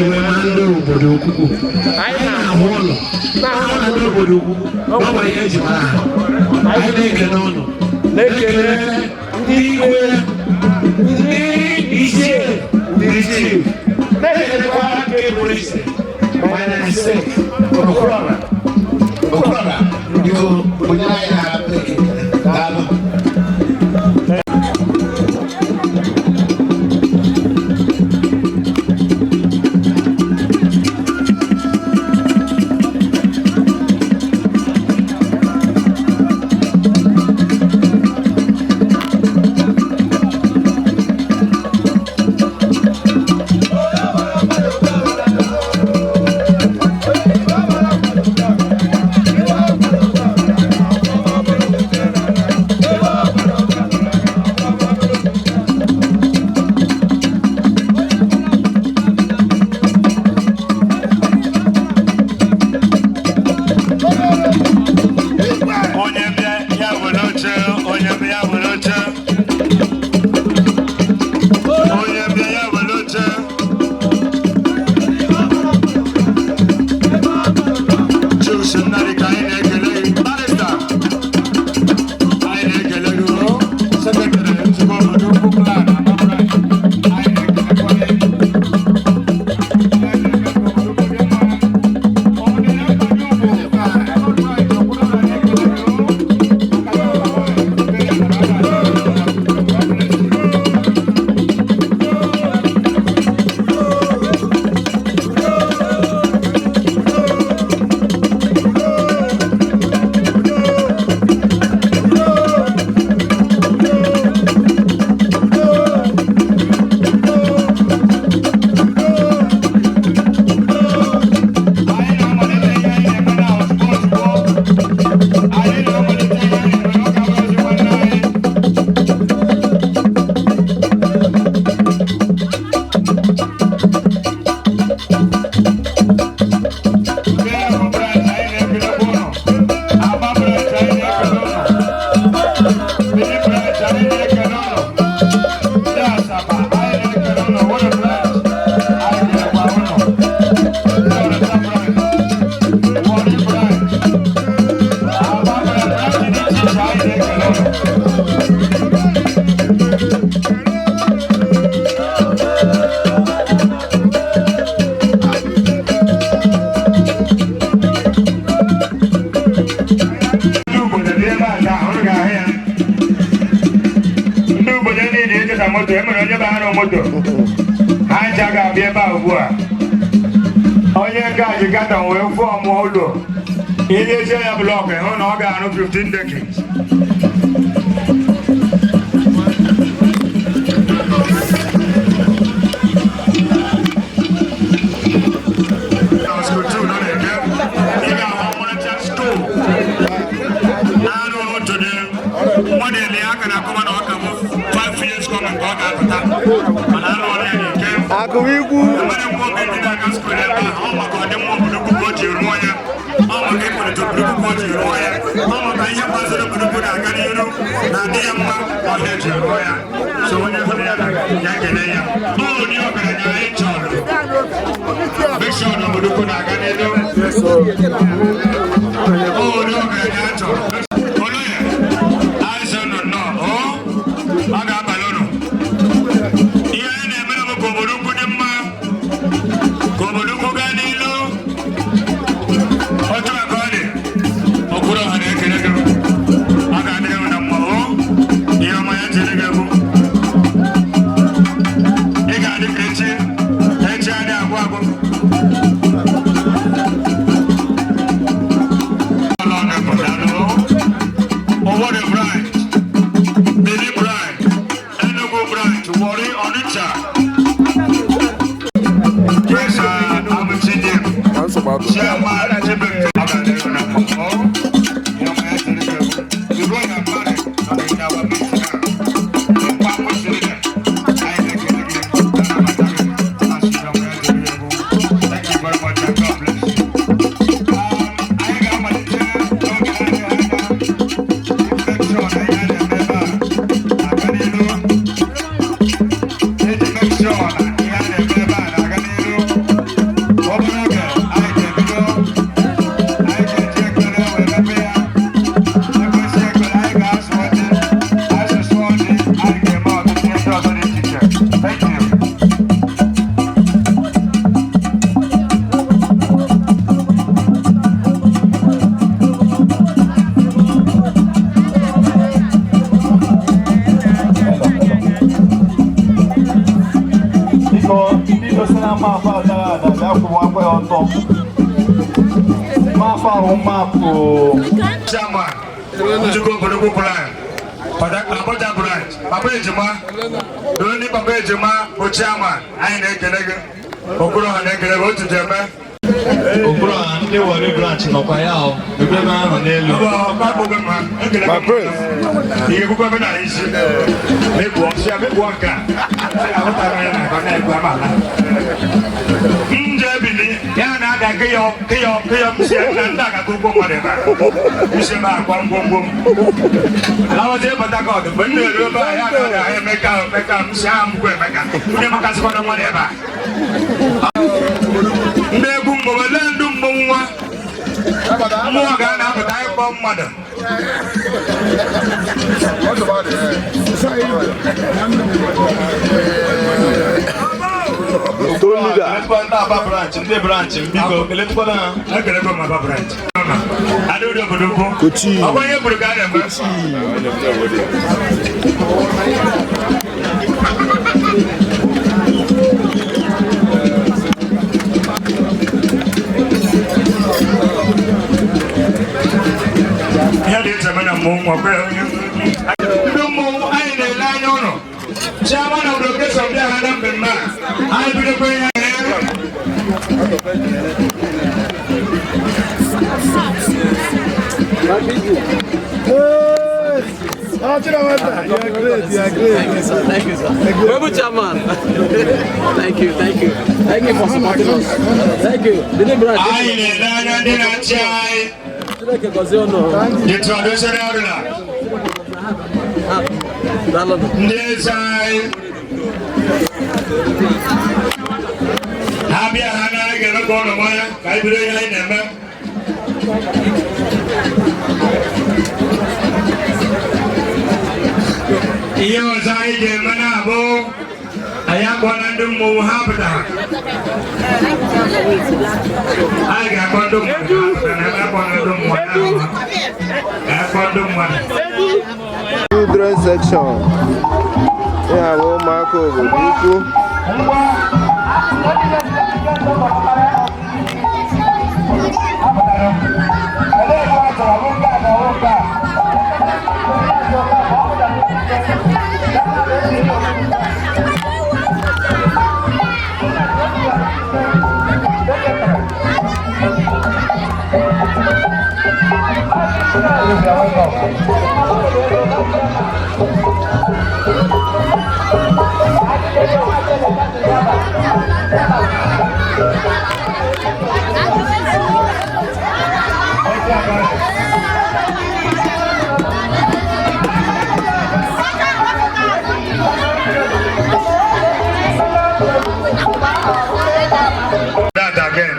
Obodoukwu. Anyị na-ahụ ụlọ na-ahụ ndị Obodoukwu ọgwa ihe eji mara ha. Anyị na-ekele ụnụ na-ekele ndị ikpe ndị ichie ndị chief na-ekelekwa nke polisi ma na-ese okorobịa ndị onye anyị na-abụ ekele daalụ. no moto. I jaga be about work. Oh, yeah, guys, you got on well for Modo. It is a block and on organ 15 decades. Thank you, thank you. Thank you for supporting us. Thank you. The traditional Iyo zai je mana bo aya kwanan dum mu habda ai ga kwanan dum na kwanan dum mu ga kwanan dum mu children section Ya bụ ụmụaka Obodoukwu. That again.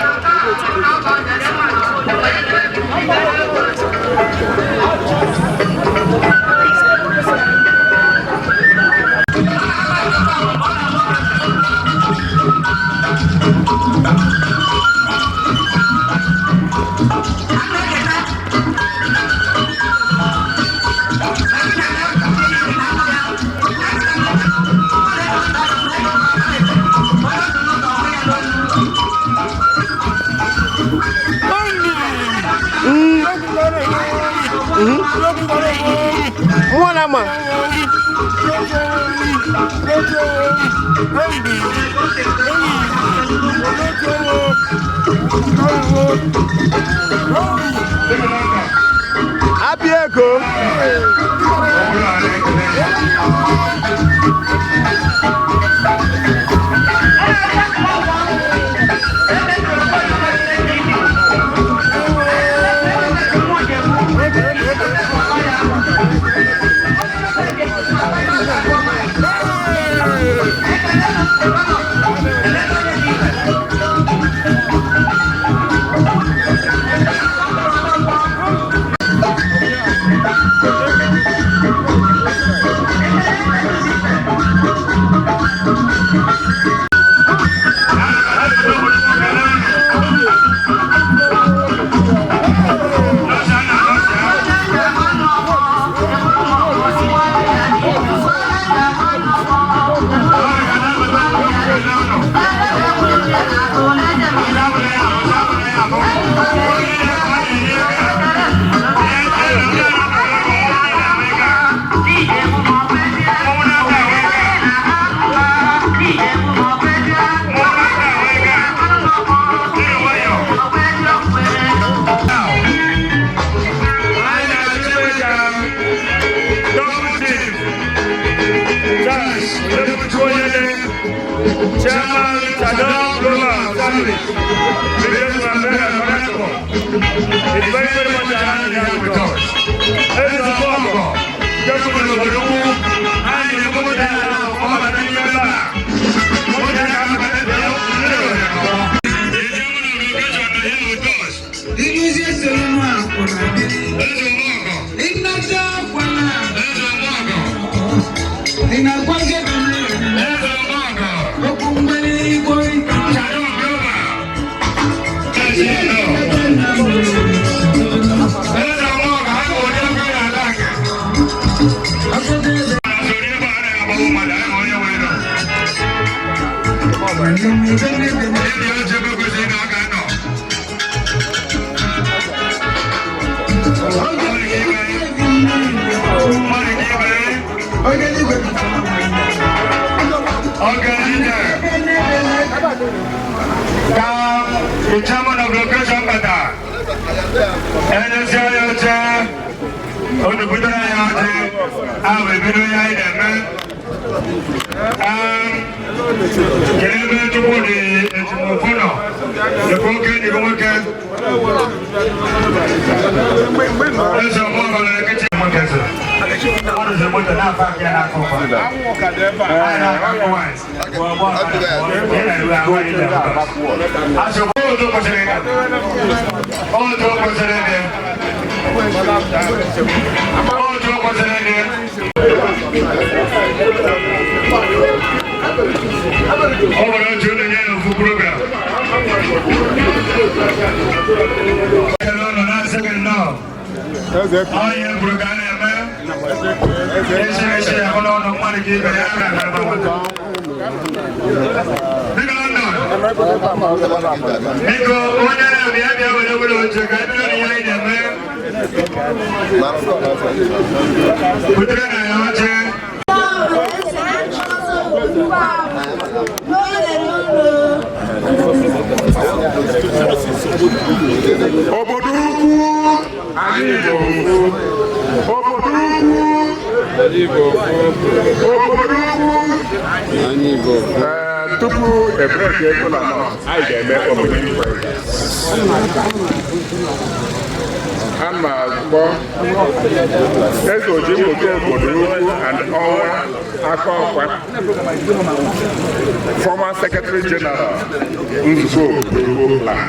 Mwanama. Happy Echo. It's very, very much an honor with us. This is a former. Just for the Obodoukwu, and the Obodoukwu, all the things you are. What you have to do, the German organization is here with us. This is a Marco. This is a Marco. It's not a Marco. This is a Marco. It's not a Marco. This is a Marco. Okumani boy. Charo Goma. This is a the chairman of location bata and the Buddha I will be doing Kelebe to body is Mofono. The Pocket, the Woken. There's a woman like a chicken. What is the mother now back here? I walk at the back. I shall go to President. All to President. All to President. Overall, Julian of program. Hello, not second now. I am Brugana. Tupu ebreki ego na nọ, anyị ga-eme opening prayer. A na-akpọ eze ojimoto Obodoukwu and Ọnwa Akọkwa, former Secretary General nzukọ Obodoukwu Plan,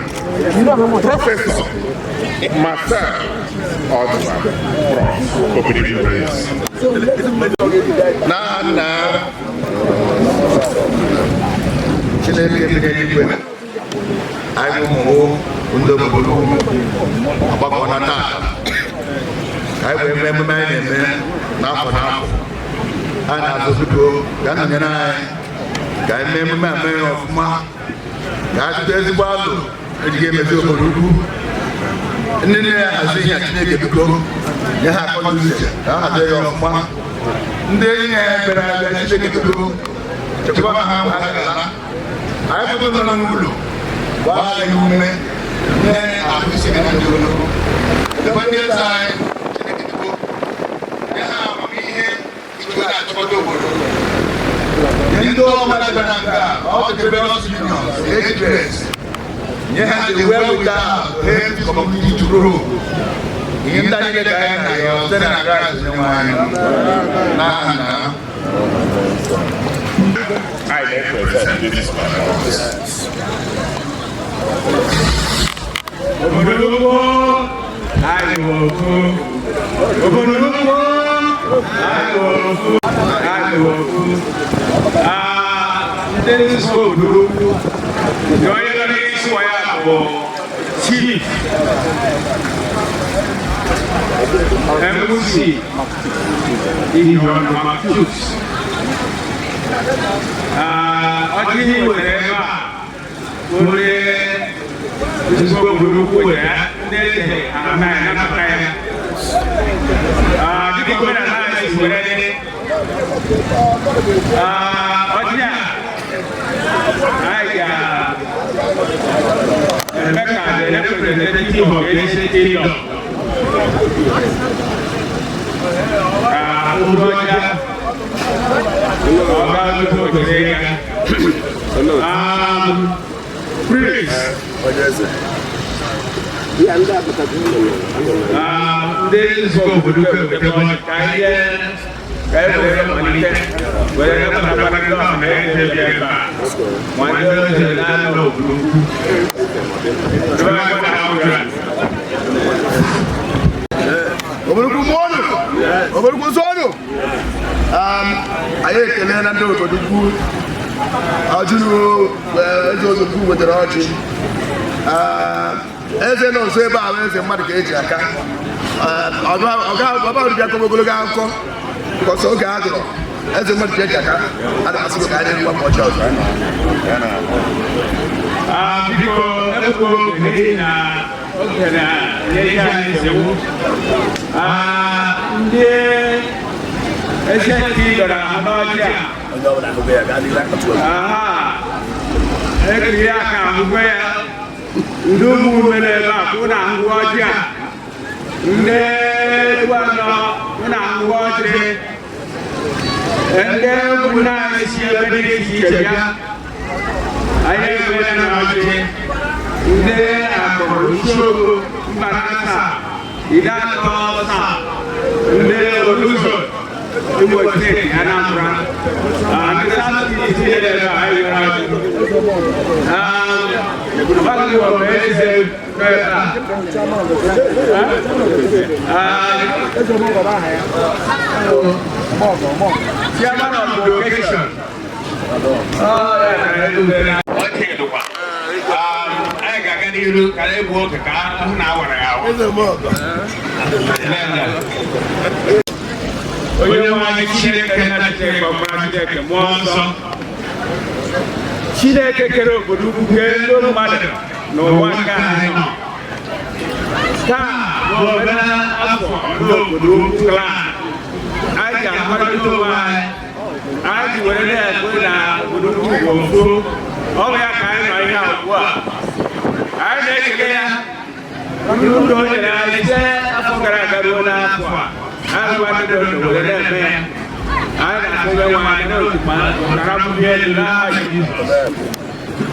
Professor Marcel Oduma, Prof. Opening prayer. Na Chineke eluigwe anyị ụmụ ndị Obodoukwu agbakọ na taa anyị bụ emume anyị na-eme n'afọ n'afọ a na-azụ biko ka nọnyere anyị ka anyị mee emume a mee ọfụma ka anyị tụta ezigbo alụ ejighị emezi Obodoukwu ndị na-ahazi ihe Chineke biko nye ha akọ uche ka ha hazie ya ọfụma ndị enyi ya bịara abịa Chineke biko chekwa ha agala anyị bụ nọ n'ụlọ gbaa ya ume nye ahụ isi na ndị ụlọ ebe ndị eze anyị Chineke biko nye ha amamihe iji na-achịkọta obodo nye ndị ọbụla bịara nke a ọ dịbe ọsinions ejidres nye ha the wherewithal to help the community to grow ihe ndị anyị ga anyị na ya site na Kraịst onyenwe anyị n'aha na I represent this Obodoukwu, I will go. Obodoukwu, I will go. I will go. This is Obodoukwu. You're going to use Chief MC in your Makus. Ọdún wẹ̀rẹ̀ bá wọlé ìṣòro Obodoukwu wẹ̀rẹ̀ ndéèdè àmà ẹ̀nàmàkà ya. Dídí gómìnà náà ṣe wẹ̀rẹ̀ ní. Ọdún yà àyà ẹ̀mẹ́ka the representative of Ancient Kingdom. Ọdún Prince. This is Obodoukwu with the one Obodoukwu sonu. Anyị ekele na ndị Obodoukwu ajụrụ eze Obodoukwu wetara ọjị. Eze nọ nso ebe ahụ eze mmadụ ka eji aka. Ọba bịa kọba ogologo akụkọ because oge a dụrụ eze mmadụ ka eji aka. A na-asị ka anyị mgbapụ ọjị ọzọ. Biko ebubo n'ihi na oge na ihe anyị sewu ndị echeti dọrọ n'ọjị a ekiri aka ahụgwe ya ndị ụmụ mere ebe a kwụ na ahụgwe ọjị a ndị egwu anọ kwụ na ahụgwe ọjị ndị egwu na-esi ebe dị iche iche bịa anyị ekwere na ọjị ndị akọrọ usuogo mbanasa ide atọ ọsa ndị oluzo Imo State Anambra ndị South East ebe anyị nwere ọjị mmadụ ọbụ eze n'ebe Chairman of the occasion. I got you. Can I walk a car? An hour. onye nwanyị Chineke na Chineke ọkpara Chineke mmụọ nsọ Chineke kere Obodoukwu kee ndị mmadụ n'ụwa nke anyị nọ taa bụ afọ ndị Obodoukwu klan anyị ga-akparịta onwe anyị were na-ekwe na Obodoukwu bụ ofu ọ bụ ya ka anyị nọ ihe ugbu a anyị na-ekele ya ndị o nyere anyị ise afọ gara aga ruo n'afọ a anyị were na-eme ya anyị na-akpọga nwaanyị n'otu ma nara mbunye elu n'aha Jizọs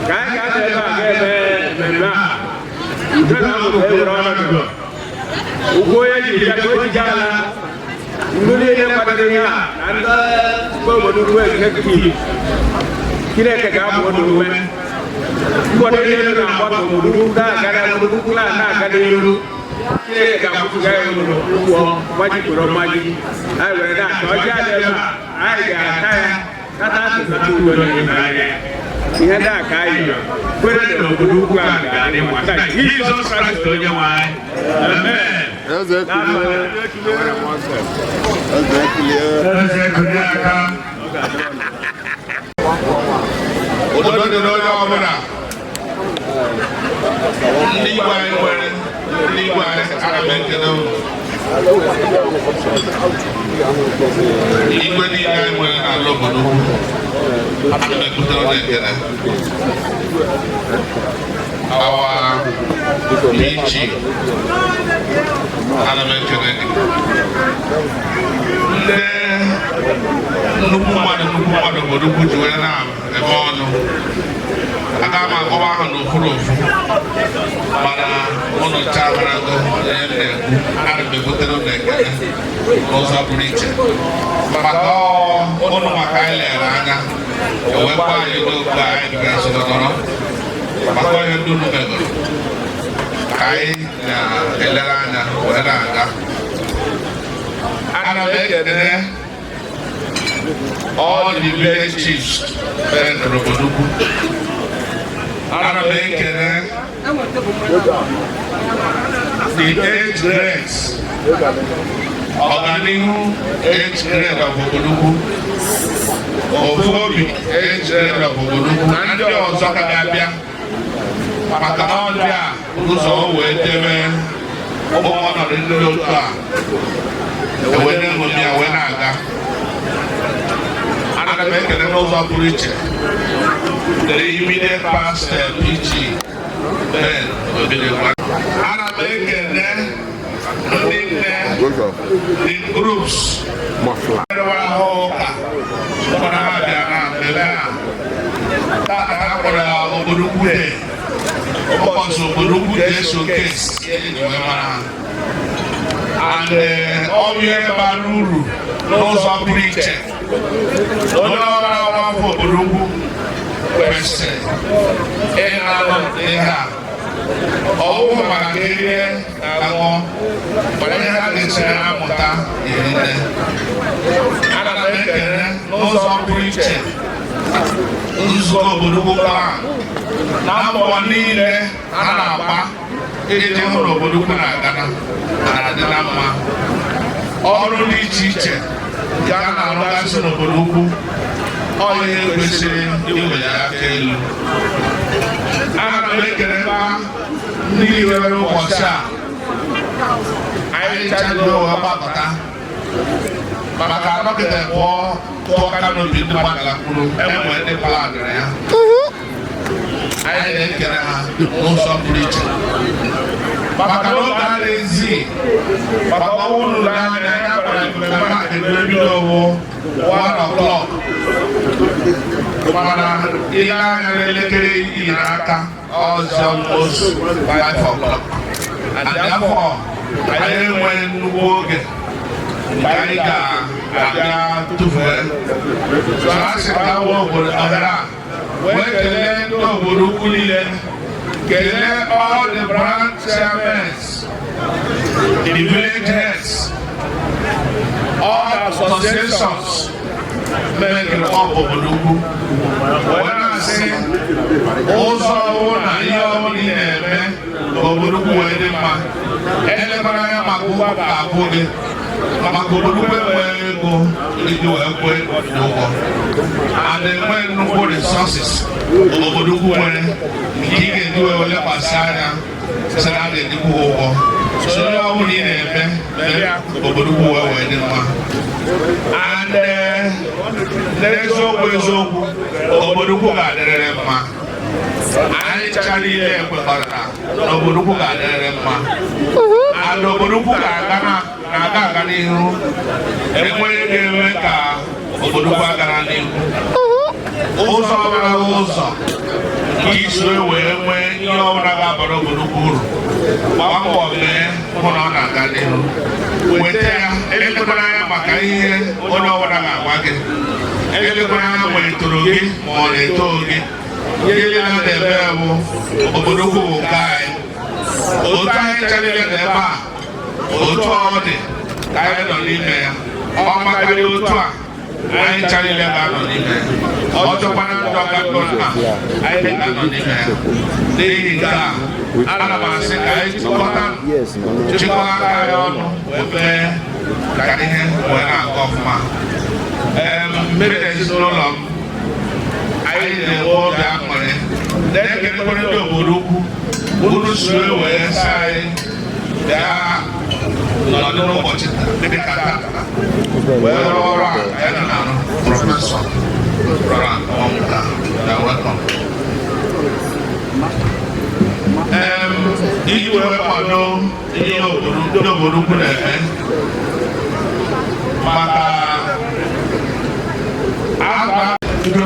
ka anyị ga-ada ebe a ga-eme mmemme a udo na abụ ewere ọnọdụ ugwu onye ji ya ka o ji ala ndị niile kwadoro ihe a na ndị Obodoukwu executive Chineke ga-abụ n'ume mgbọdọ niile na-agbata Obodoukwu na-agara Obodoukwu na-aga n'ihu Chineke ga-akwụsịga ya ụgwọ gbajikọrọ mmaji anyị were na-ata ọjị adị ebe a anyị ga-ata ya kata asụsụ udo n'ime anya ihe ndị a ka anyị yọ kwere na Obodoukwu a ga-adị mma Jizọs Kraịst onye nwe anyị amen obodo dị n'onye ọbụla ndị Igbo anyị nwere ndị Igbo anyị ana m ekele igwe niile anyị nwere n'ala Obodoukwu ana m ebutere ụlọ ekele awa iji ana m ekele gị ndị nnukwu mmadụ Obodoukwu ji wee na-eme ọnụ aga m agụwa ahụ n'okpuru ofu mana ụlọ chabarago ihe na-ekwu ana m ebutere ụlọ ekele n'ụzọ pụrụ iche maka ụnụ maka anyị lere anya ewekwa anyị n'okwu anyị ga-esoro nọrọ maka onye ndị unu megoro ka anyị na-elere anya wee na-aga ana m ekele all the village chiefs in Obodoukwu. Ana m ekele the age grades ọganihu age grade of Obodoukwu ofobi age grade of Obodoukwu na ndị ọzọ ka ga-abịa maka na ọ dị a ụzọ wee debe ụmụ ọnọdụ ndị otu a wee na-eṅomi ya wee na-aga ana m ekele n'ụzọ pụrụ iche the immediate past PG Ben Obodoukwu. Ana m ekele ndị nne the groups ahụ ụka ụmụna ha bịa na mmemme a tata ha kpọrọ ya Obodoukwu Day ụbọchị Obodoukwu Day showcase eji wee mara and ọ bụ ihe bara uru n'ụzọ pụrụ iche onye ọbụla nwafọ Obodoukwu kwesịrị ịnanụ ihe a ọ bụghị maka erie aṅụ mana ihe ha ga-echere amụta erite ana m ekele n'ụzọ pụrụ iche nzukọ Obodoukwu klan na mbọ niile a na-agba iji hụ na Obodoukwu na-agana na-adị na mma ọrụ dị iche iche nke a na-arụgasị n'Obodoukwu ọ ihe kwesịrị iwere aka elu ana m ekelekwa ndị nwere ụbọchị a anyị chadoro ụwa gbapụta maka anọkịta tụọ kanopi ndị gbadara kwuru enwe ndị paladịrị ya anyị na-ekele ha n'ụzọ pụrụ iche maka na oge a na-ezi maka ọnwụ ụlọ anya ya gwara mmemme ha ga-ebido owo 1 o'clock mana ile anya n'elekere iri n'aka ọzọ ozu 5 o'clock afọ anyị enweghị nnukwu oge mgbe anyị ga-abịa tụfuo so ha si gawa obodo ọhịa wee kelee ndị Obodoukwu niile kelee all the branch chairmen the village heads all the associations making up Obodoukwu wee na-asị ụzọ ọwụ na ihe ọbụla ị na-eme Obodoukwu wee dị mma elekwara anya maka ụgwọ ga-akwụ gị maka Obodoukwu enweghị ego iji wee kwụọ ụgwọ and enwe nnukwu resources Obodoukwu nwere nke ị ga-eji wee lekwasị anya sị na a ga-edikwu ụgwọ so onye ọbụla ị na-eme mee Obodoukwu wee dị mma and n'eziokwu Obodoukwu ga-adịrịrị mma anyị chara ile ekwekọrịta na Obodoukwu ga-adịrịrị mma and Obodoukwu ga-aga n'ihu enweghị ga-eme ka Obodoukwu agara n'ihu ụzọ ọbụla ụzọ nke iso wee nwee ihe ọbụla ga-abara Obodoukwu uru gbaa mbọ mee hụ na ọ na-aga n'ihu weta ya elekwara anya maka ihe onye ọbụla ga-agwa gị elekwara anya ma etoro gị ma ọ na-eto gị ihe niile a na-eme bụ Obodoukwu bụ nke anyị otu anyị charịrị n'ebe a otu ọ dị ka anyị nọ n'ime ya ọ makarị otu a anyị charịrị ga-anọ n'ime ya ọ chọkwana ndụ ọgadọ na anyị ga-anọ n'ime ya n'ihi nke a ana m asị ka anyị chịkọta aka ya ọnụ wee mee ka ihe wee na-aga ọfụma mmiri ezinụlọ m anyị na-enwe obi aṅụrị na-ekekwere ndị Obodoukwu unu sue wee sị anyị bịa nọdụ n'ụbọchị dịka tata wee rụọ ọrụ a anyị na-arụ prọfesọ rọra ọmụta na welcome iji wee kwado ihe ndị Obodoukwu na-eme maka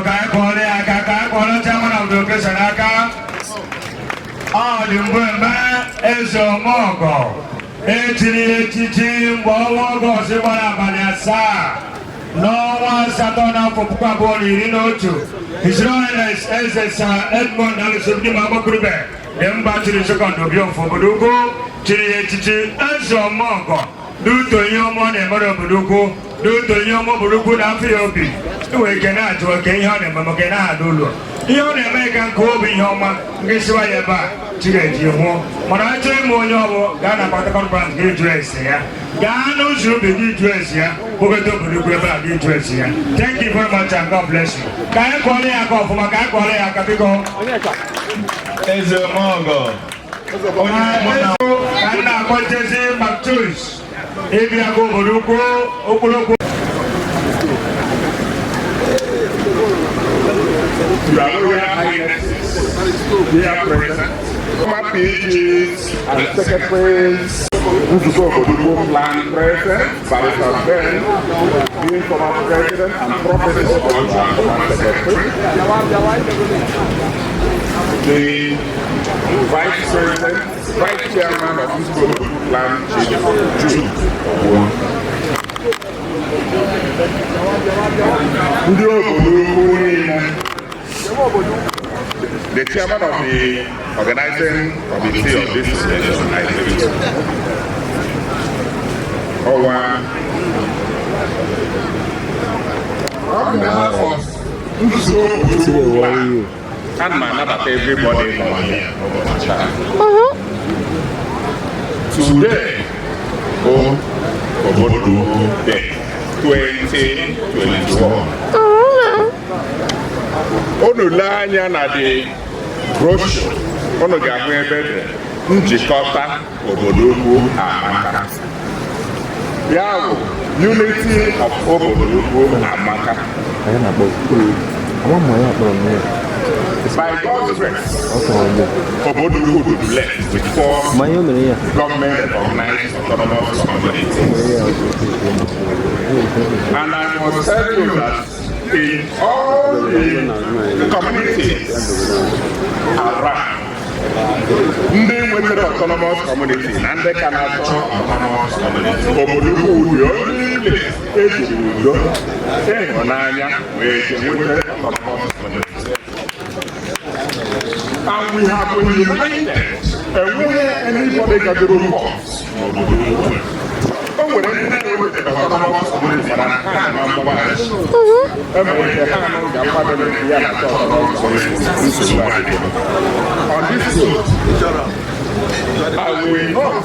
ka anyị kọọrọ ya aka ka anyị kọọrọ chairman of the occasion aka ọ dị mgbe eze ọmọgọ echiri echichi mgbe ọnwa Ọgọst gbara abalị 7 n'ọnwa asatọ n'afọ 2011 His Royal Highness Eze Sir Edmund Alisogidi Magbakuribe dị mba chiri sekọnd Obiọfọ Obodoukwu chiri echichi eze ọmọgọ n'uto ihe ọma ọ na-emere Obodoukwu n'uto ihe ọma Obodoukwu na-afọ ya obi enwere ike na-ajụ oke ihe ọ na-eme maka na-ada ụlọ ihe ọ na-eme ka nke obi ihe ọma nke siwa ya ebe a chigeji nwụọ mana achọ ịma onye ọbụ gaa na kọnferensị gị jụọ ese ya gaa n'ụzọ ubi gị jụọ ese ya kpọkọta Obodoukwu ebe a gị jụọ ese ya. Thank you very much and God bless you. Ka anyị kọọrọ ya aka ọfụma ka anyị kọọrọ ya aka biko eze ọmọgọ ka m na-akpọchezi Mactus ịbịa ga Obodoukwu okpolokwu Your Royal Highnesses, dear present, former PGs and secretaries, Nzuko Obodoukwu Plan President, Barrister Ben, being former President and Professor of former Secretary, the Vice President, Vice Chairman of Nzuko Obodoukwu Plan, Jude Ndị Obodoukwu niile, the chairman of the organizing committee of this organization, on behalf of Nzuko Obodoukwu Plan, and my not everybody here. Today, Obodoukwu Day 2021. Unu lee anya na the brochure, unu ga-ahụ ebe dị njikọta Obodoukwu amaka. Ya bụ unity of Obodoukwu amaka. By God's grace, Obodoukwu will be blessed with 4 government-recognized autonomous communities. And I must tell you that in all the communities around, ndị nwetara autonomous community na ndị ka na-achọ autonomous community, Obodoukwu dị onye ejiri udo ịhụnanya wee nweta autonomous community. And we have been united, and where anybody can do cause, oh, when anybody with the autonomous community, and I can't remember on this note, I will not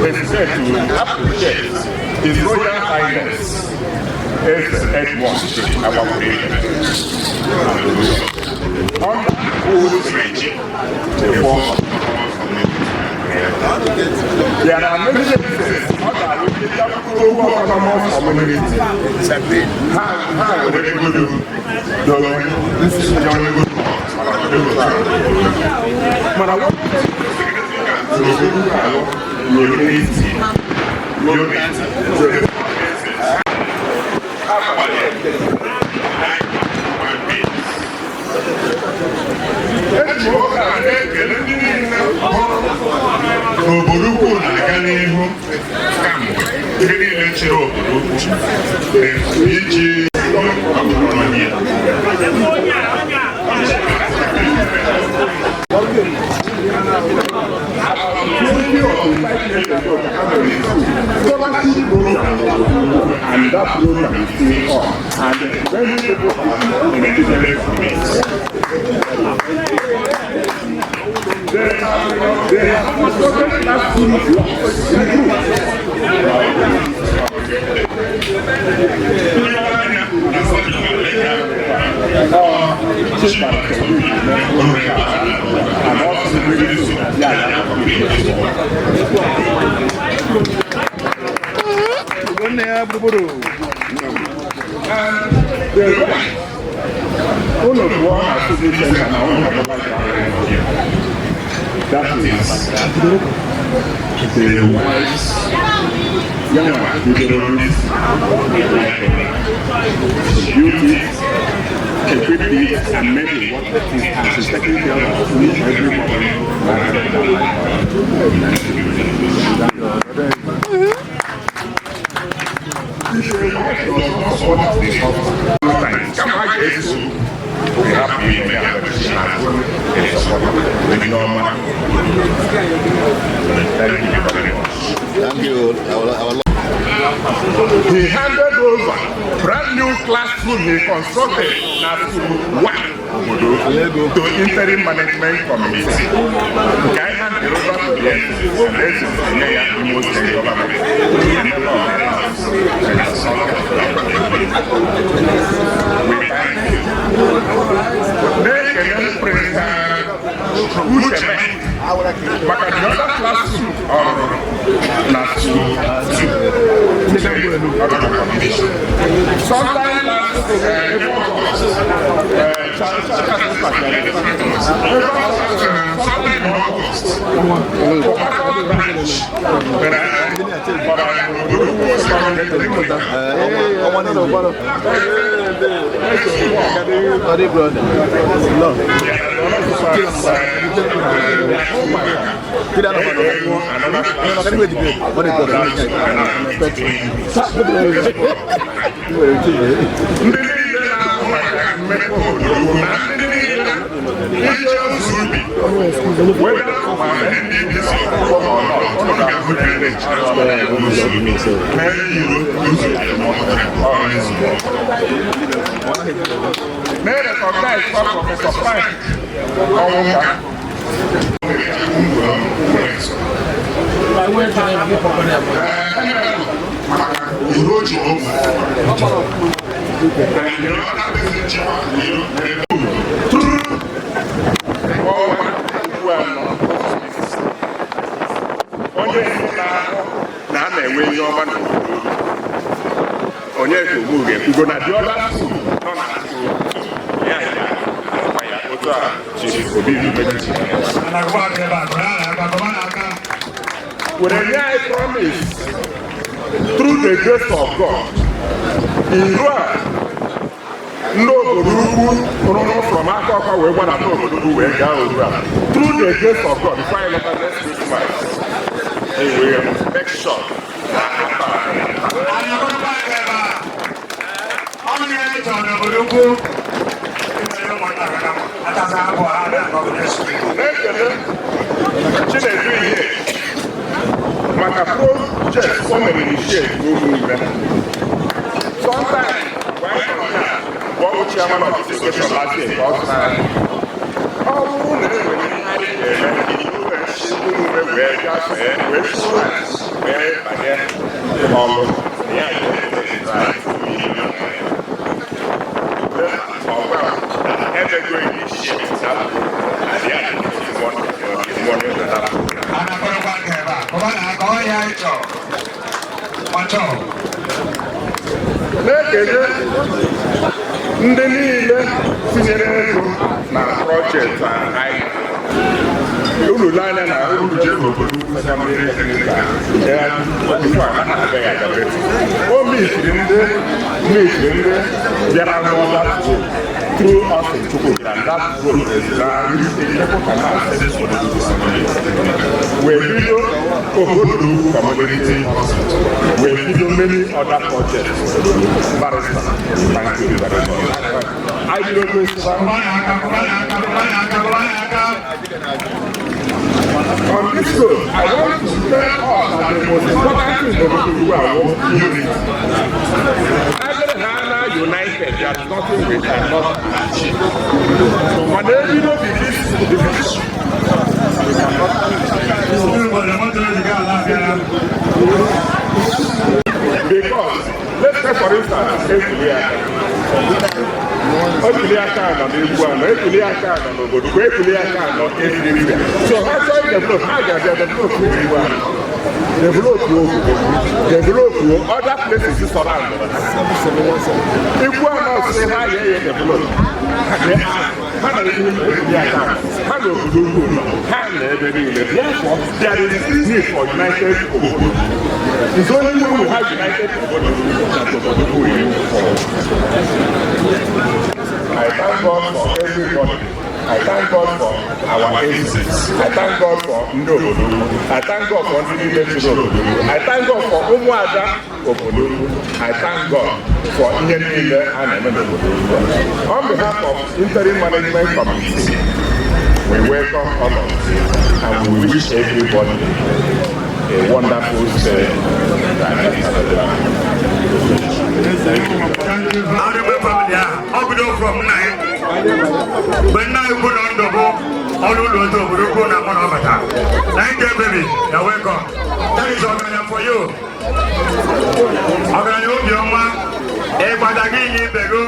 hesitate to appreciate His Royal Highness is Edmond Awakureke. Under whose regime, the form of there are many places other with the autonomous community. How would they go to this is Johnny Good? Obodoukwu na-aga n'ihu kamgbe ndị niile chere Obodoukwu iji ọbụrụnye and that program is still on. And many people have benefited from it. They have constructed last 2 months. That is the wise young Deuteronomist beauty, equity, and maybe what the thing has is taking care of every moment. We have to be in the Thank you. He handed over brand new classroom he constructed at School 1 to interim management committee. Guy handed over to the we thank you. Make a president maka the other classroom or sometimes with a I promise, through the grace of God, no from Africa, we want to know through the grace of God, before I next Christmas, we will make sure. Like a project someone initiate movement. Sometimes, what would chairman of this education last year? All that at the end is one of that na-ekele ndị niile tinyere ego na projekti anyị unu n'anya na unu je n'obodo sekọndịrị teknikal o mitiri ndị bịara n'ọba through us in Chukwuka, and that road is we video Obodoukwu community, we video many other projects. Barrister, thank you very much. I don't know on this road, I want to tell us that the most important thing that we are unity. United, there's nothing we cannot achieve. Whenever you know this, we cannot because, let's say for instance, Ekuliaka and Obodoukwu, Ekuliaka and Obodoukwu, Ekuliaka and everywhere. So how do you develop? How do you develop everywhere? Develop other places to surround. If one else say how you develop, therefore, there is need for united Obodoukwu. It's only when we have united Obodoukwu that Obodoukwu will move forward. I thank God for everybody. I thank God for our agencies. I thank God for Obodoukwu. I thank God for the Obodoukwu. I thank God for Umuada Obodoukwu. I thank God for Ihenile and Obodoukwu. On behalf of Interim Management Committee, we welcome all of you and we wish everybody a wonderful stay. From night, when I put on the book, all who do Obodoukwu na Monobata. Thank you, baby. You're welcome. That is all for you. I'm going to hold your man. If I give you the go,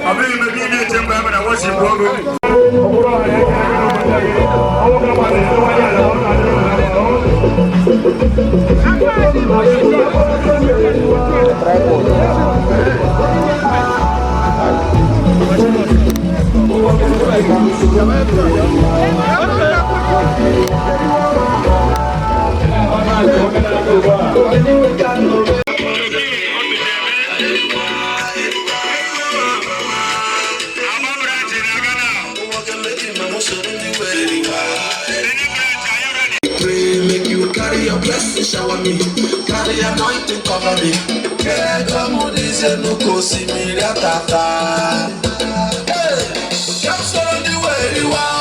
I'll be in the chamber and I watch you go. Shower me, carry anointing, cover me. Come see me, tata. Hey, come so anywhere you are.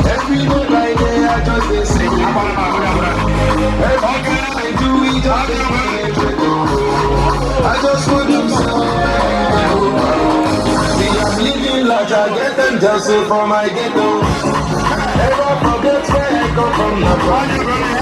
Every day by day I just say everything I do it just I just want to say I'm living like I get them just for my ghetto. Never forget where I come from.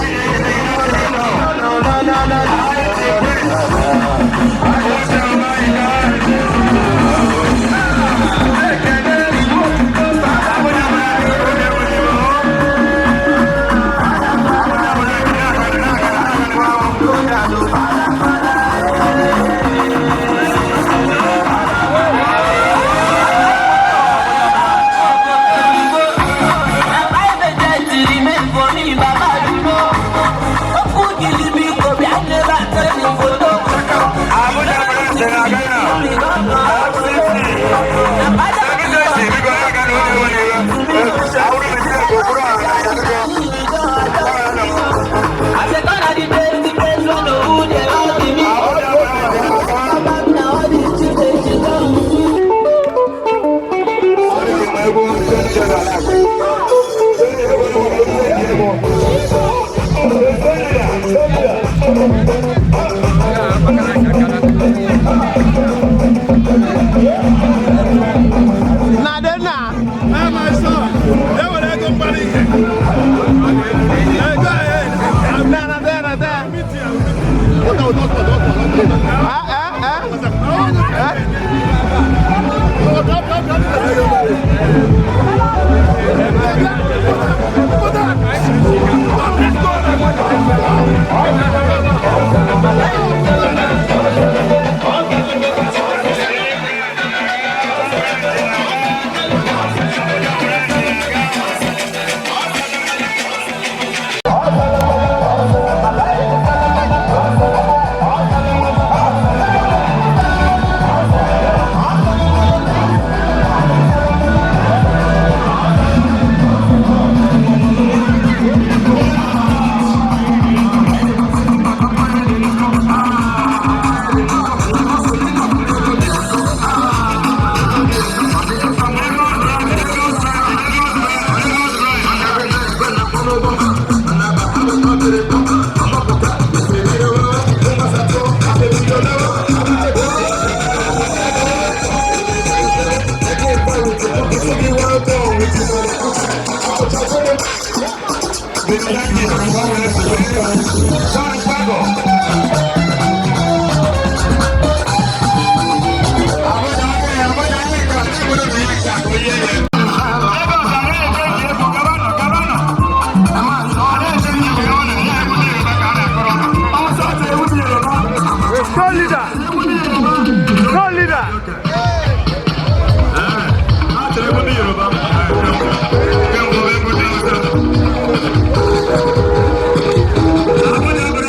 I'm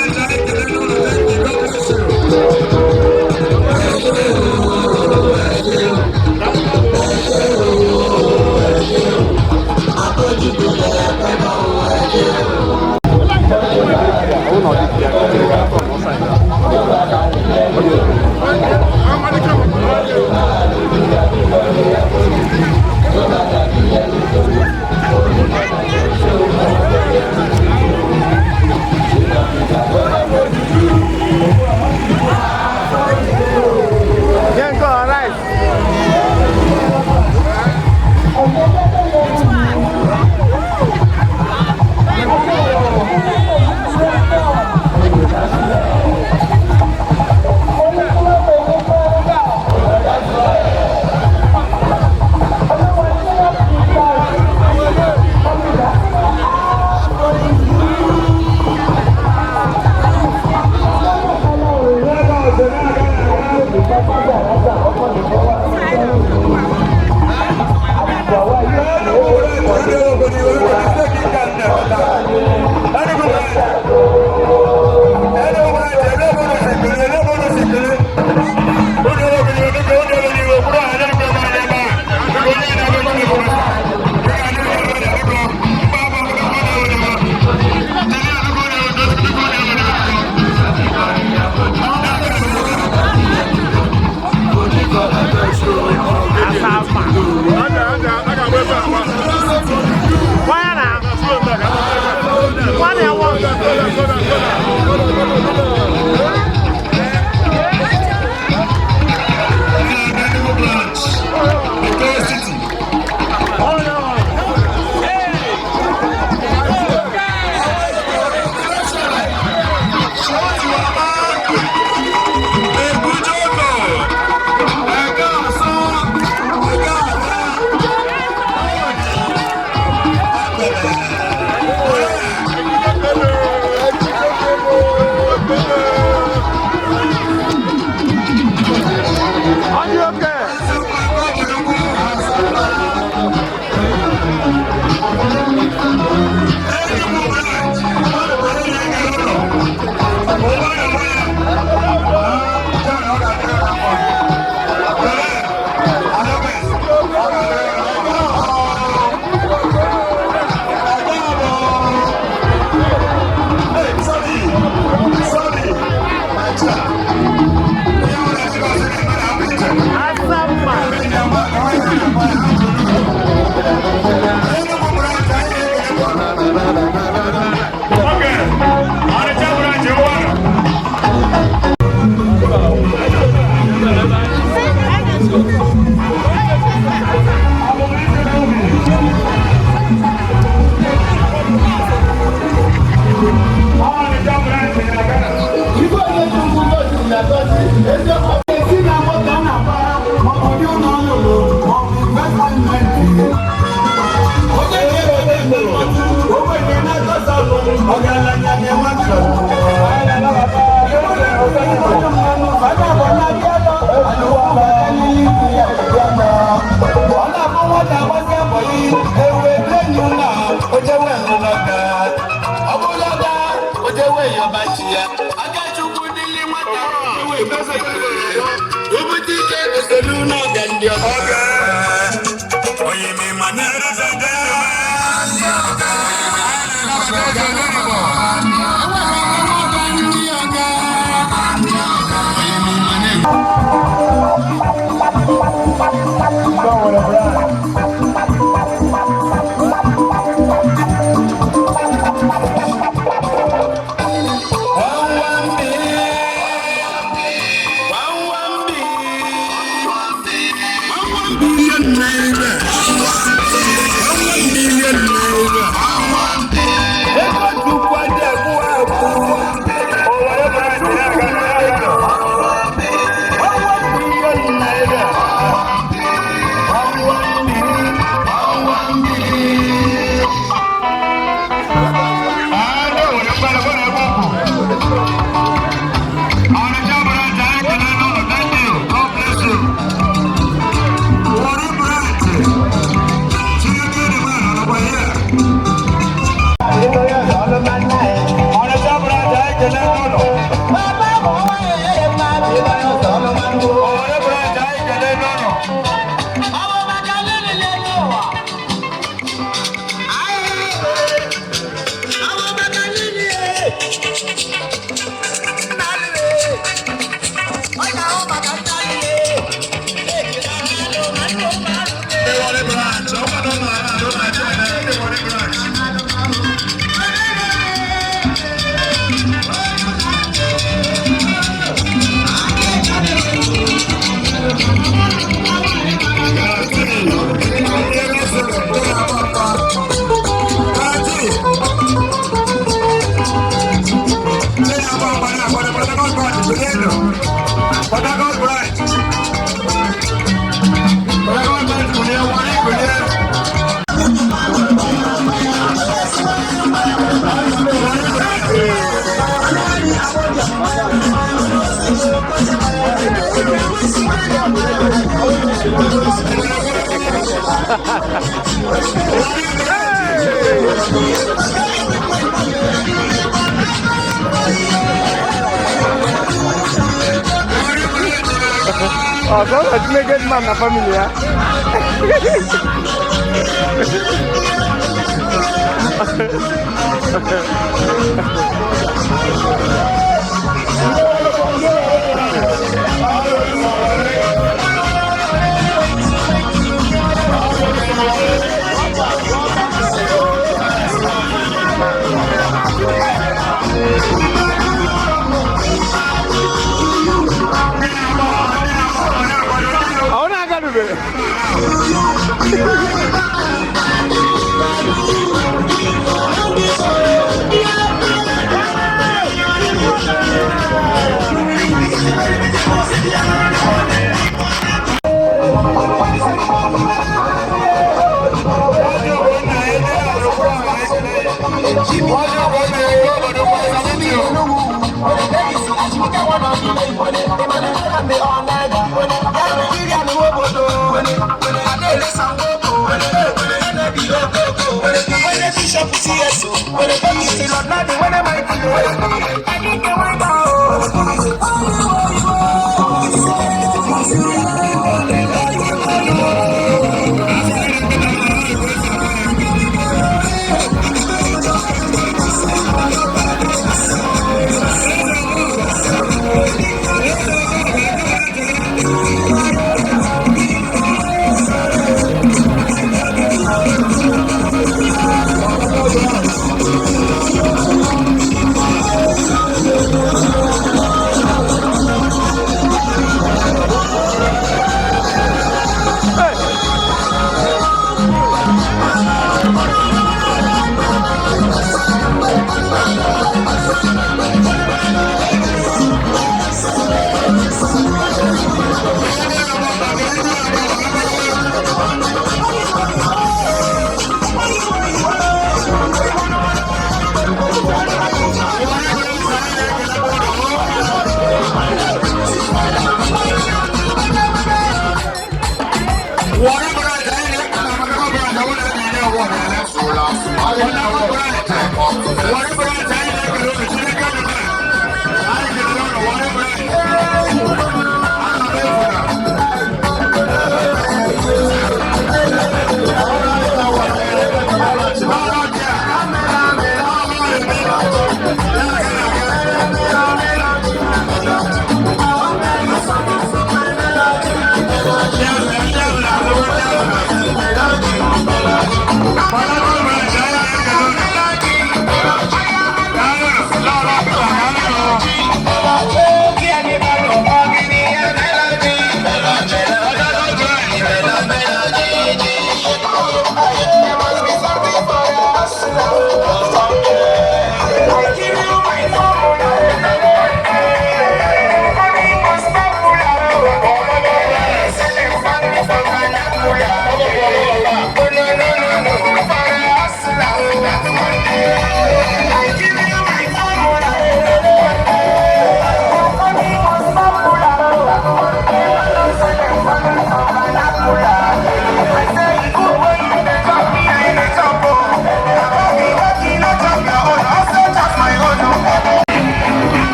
Oh, so let's make it man, familia.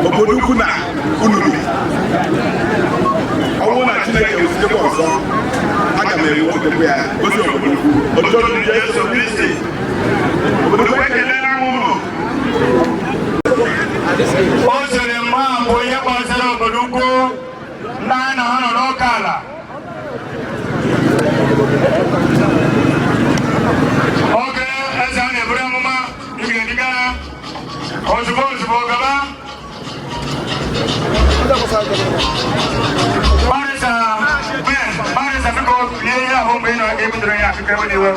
Obodoukwu na Unubi. Ọwọ́ na Chineke osikekwa ọzọ. Aga m ewu obodo ya gosi Obodoukwu. Ojo ndị Jesu Kristi. Obodoukwu ekele ahụhụ. O siri mma bụ onye gbasara Obodoukwu ndị anyị na ha nọ n'ọka ala. Oge eze a na-eburu amụma iga ozugbo gaba. Barisa biko ihe ahụ mgbe ị na-ebidoro ya akụkọ ewe n'iwe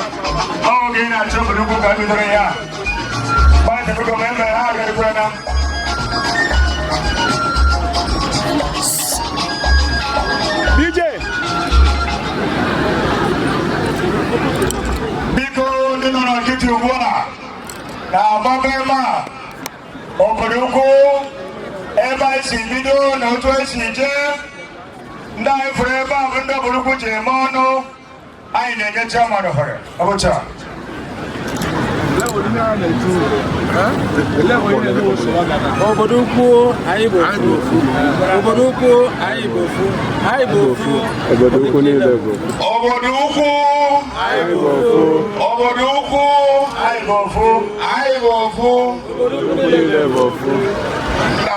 ọnwụ gị na-achọ Obodoukwu ka ebidoro ya Barisa biko ma emere ha agaghịkwa na DJ biko ndị nọ n'ọchịchị ugbu a na-agbaba ebe a Obodoukwu ebe anyị si bido na otu anyị si jee ndị anyị fụrụ ebe a bụ ndị Obodoukwu ji eme ọnụ anyị na-enye chairman ohere ọbụcha Obodoukwu anyị bụ ofu. Obodoukwu anyị bụ ofu. Anyị bụ ofu. Obodoukwu niile bụ. Obodoukwu anyị bụ ofu. Obodoukwu anyị bụ ofu. Anyị bụ ofu. Obodoukwu niile bụ ofu. Na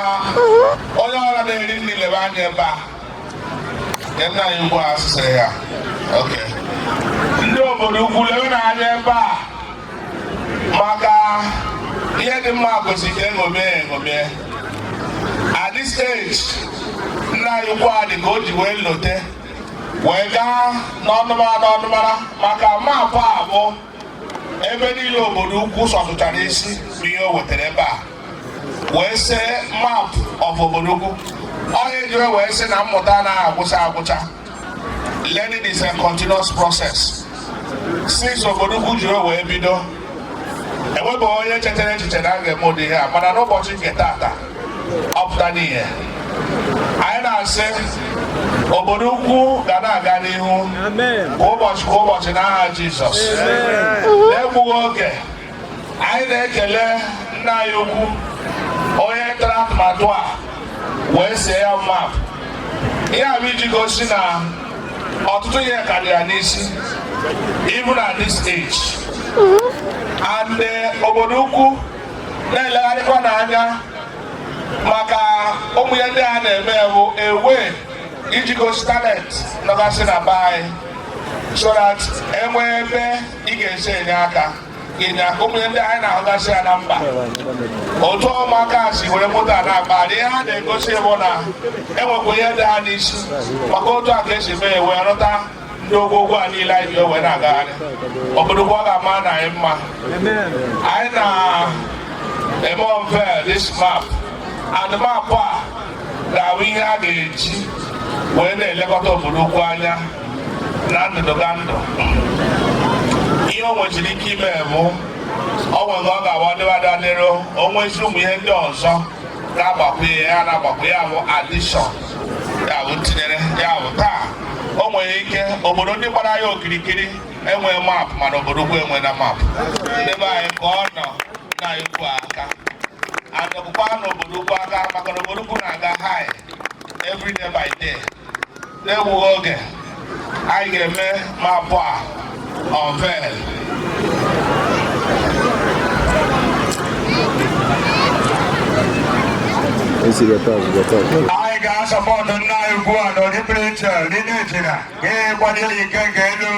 onye ọra na-eri nri lebe anya ebe a nna anyị ugbu a asụsịrị ya ndị Obodoukwu lebe n'anya ebe a maka ihe dị mma kwesịrị ka eṅomie at this age nna anyị ugbu a dị ka o ji wee lote wee gaa n'ọnụmara maka maapụ a bụ ebe niile Obodoukwu sọtụchara isi bụ ihe o wetara ebe a wee see map of Obodoukwu. Onye jiri wee sị na mmụta anaghị agwụcha. Learning is a continuous process. Since Obodoukwu jiri wee bido, enwebeghị onye chetara echiche na a ga-eme ụdị ihe a, mana n'ụbọchị nke taata ọ pụta n'ihe. Anyị na-asị Obodoukwu ga na-aga n'ihu kwa ụbọchị n'aha Jizọs. N'egbughị oge, anyị na-ekele nna anyị ukwu onye tara atụmatụ a wee see ya map. Ihe a bụ iji gosi na ọtụtụ ihe ka dị ya n'isi, even at this age. And Obodoukwu na-elegharịkwa n'anya maka ụmụ ya ndị a na-eme bụ ewe iji gosi talent nọgasị na be anyị, so that enwee ebe ị ga-esi enye aka ụmụ ya ndị anyị na-ahụgasị ya na mba. Otu ụmụaka si were moto a na-agba ihe ha na-egosi bụ na enwekwa ihe dị ha n'isi, maka otu a ka esi mee wee rụta ndị ogwogwo a niile anyị ji wee na-agagharị. Obodoukwu ọ ga-ama na anyị mma. Anyị na-eme unveil this map, and map a ga-abụ ihe a ga-eji wee na-elekọta Obodoukwu anya na ndụ ga ndụ. Ihe o nwechiri ike ime bụ ọ ga-agba dịwadadịrụ o nwezi ụmụ ihe ndị ọzọ na-agbakwa ya na-agbakwa ya bụ addition, ya bụ ntinyere, ya bụ taa o nwere ike obodo ndị gbara ya okirikiri enwee map, mana Obodoukwu enwe na map. Ebe anyị ka ọ nọ na-ekwu aka adọkwa na Obodoukwu aka, maka na Obodoukwu na-aga high every day by day. N'egbughị oge, anyị ga-eme mapụ a unveil. Anyị ga-asọpọtụ nna anyị ukwu a n'ụdị pụrụ iche ndị na-ejina ga-ekwadoro ike nke elu.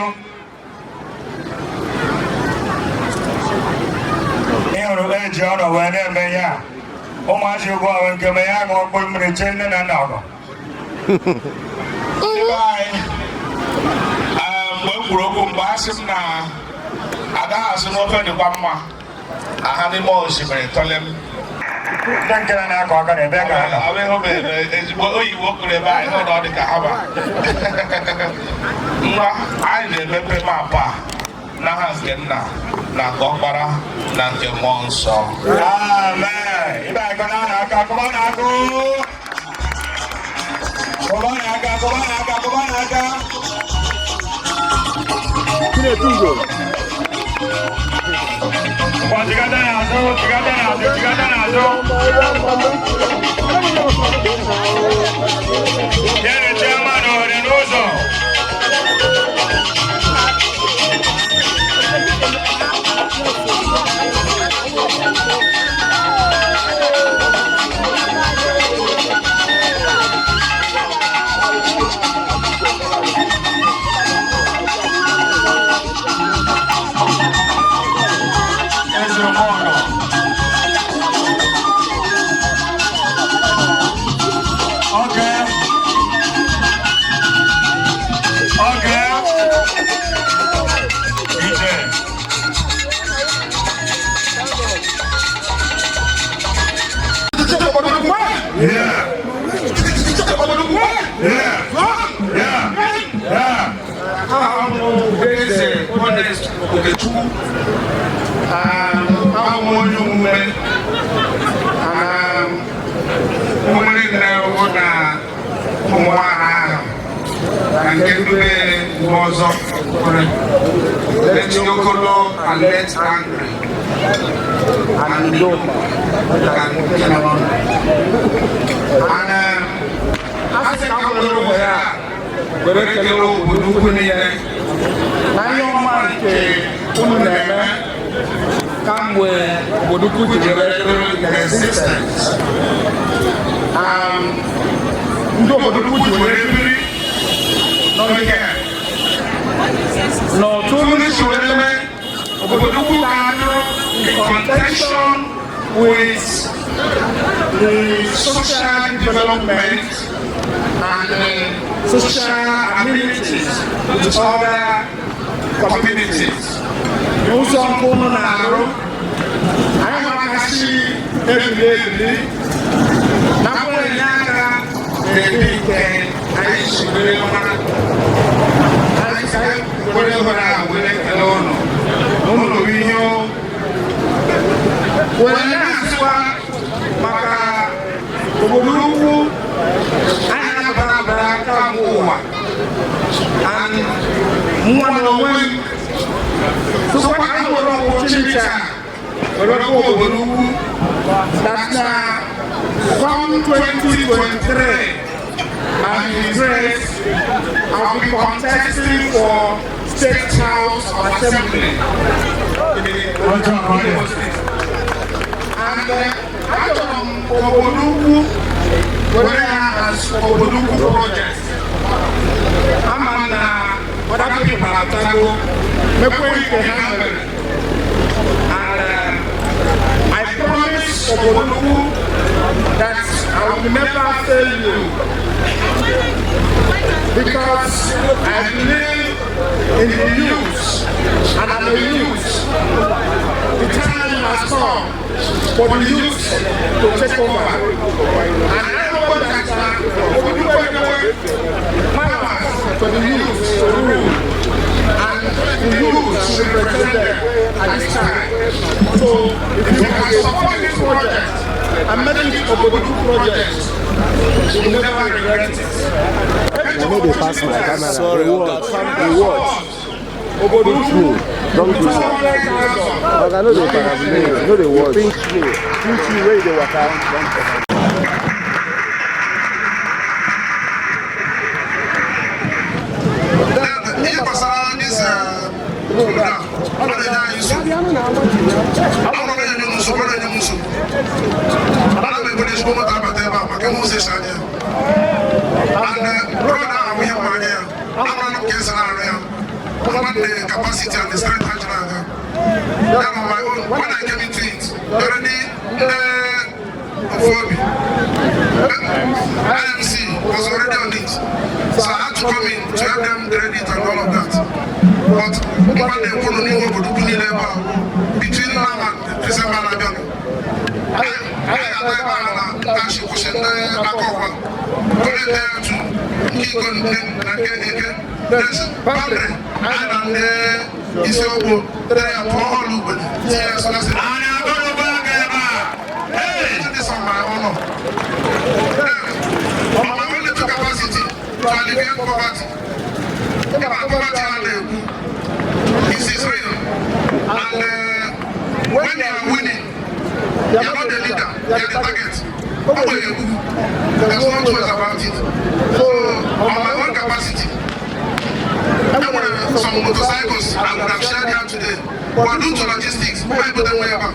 Ịhụrụ eji ọnụ wee na-eme ya, ụmụazị ugbu a wee nke me ya ṅụọ mkpụrụ mmiri chee nne na nna ọnụ. Ebe anyị mgbe m kwuru okwu mgbe a sị m na agaghị asị n'ofe dịkwa mma aha n'ime osimiri tọlem. Ndị nkere na-akọ aka na ebe ka ha nọ. Ezigbo oyibo kụrụ ebe anyị hụ na ọ dị ka ha ba. Nwa anyị na-emepe mapụ a n'aha nke Nna na nke Ọkpara na nke Mmụọ Nsọ. Amen. Ibe anyị kọ na-aka kụba na-akụ. Kụba na-aka, kụba na-aka, kụba na-aka. Chigata n'azụ, chigata n'azụ, chigata n'azụ. Nyere chairman ohere n'ụzọ. Obodoukwu abụ onye omume nwere na-ewu na ụmụnwaanyị ahụ na nke ndị ọzọ let Okolo and let angry and no can kill on. And I think I'm going to where I can Obodoukwu niile na ihe ọma nke unu na-eme kamgbe Obodoukwu jidere existence. Ndị Obodoukwu ji were biri n'oge n'otu ndị si were mee Obodoukwu ga-anụ the contention with the social development and social amenities with other communities. N'ụzọ nke unu na-arụ, anyị makasị ebili na mgbenye aka na-ebi nke anyị siri mara. Anyị ka anyị kwere nwere were ekele ụnụ n'ụlọ ihe were na-asịkwa maka Obodoukwu anyị na-abara aka mba ụwa mwa n'onwe m sọkwa ka nwere opportunity were kwa Obodoukwu that from 2023 and his grace I'll be contesting for State House of Assembly in the state. And achọrọ m Obodoukwu were ya as Obodoukwu project. Ama na other people na-atago mekwe ike ha mere. And I promise Obodoukwu that I will never fail you because I believe in the youth and I'm a youth. The time has come for the youth to take over. And I know that powers for the youth to rule and the youth to represent them at this time. So if you can support this project and make it Obodoukwu project, you will never regret it. I know they pass my camera. Sorry, they watch. Obodoukwu. Don't do that. I know they parabolic. I know they watch. Pinch me where they walk out. The capacity and the strength I have. That on my own, when I came into it, already IMC was already on it. So I had to come in to help them grade it and all of that. But when they put on between now and December, I actually pushing the back over. Going there to keep on there's boundary and it's your book. They are all over. Yes, that's it. I'm going to back. Hey, this is on my honor. On my only capacity to alleviate poverty. Poverty is real. And when you are winning, you are not the leader, you are the target. There's no choice about it. So, on my own capacity, some motorcycles I would have shared here today, but due to logistics, we put them wherever.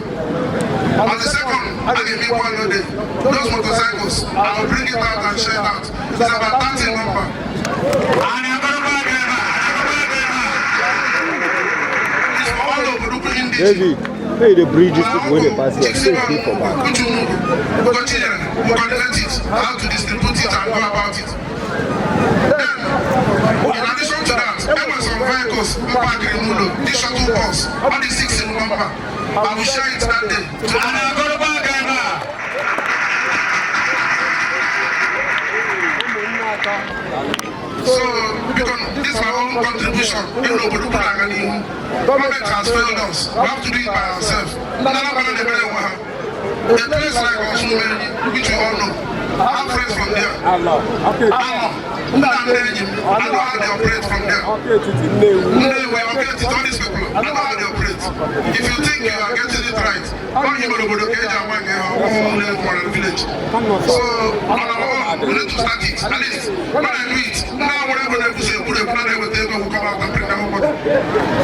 On the second, I can be one day. Those motorcycles, I will bring it out and share it out. It's about 30 number. It's all over the Indies. Hey, the bridge is when they pass here. Stay free for back. We calculate it, how to distribute it and go about it. In addition to that, there were some vehicles, this shuttle bus, all the 6 in number. I will share it that day. So, because this is my own contribution, government has failed us. We have to do it by ourselves. A place like Obodoukwu, which you all know, I have friends from there. I know how they operate from there. We operate it, all these people, I know how they operate. If you think you are getting it right, why you go to Obodoukwu village? So, on our own, we need to start it. At least, when I do it, now whatever they say, put a plan with them, will come out and bring them over.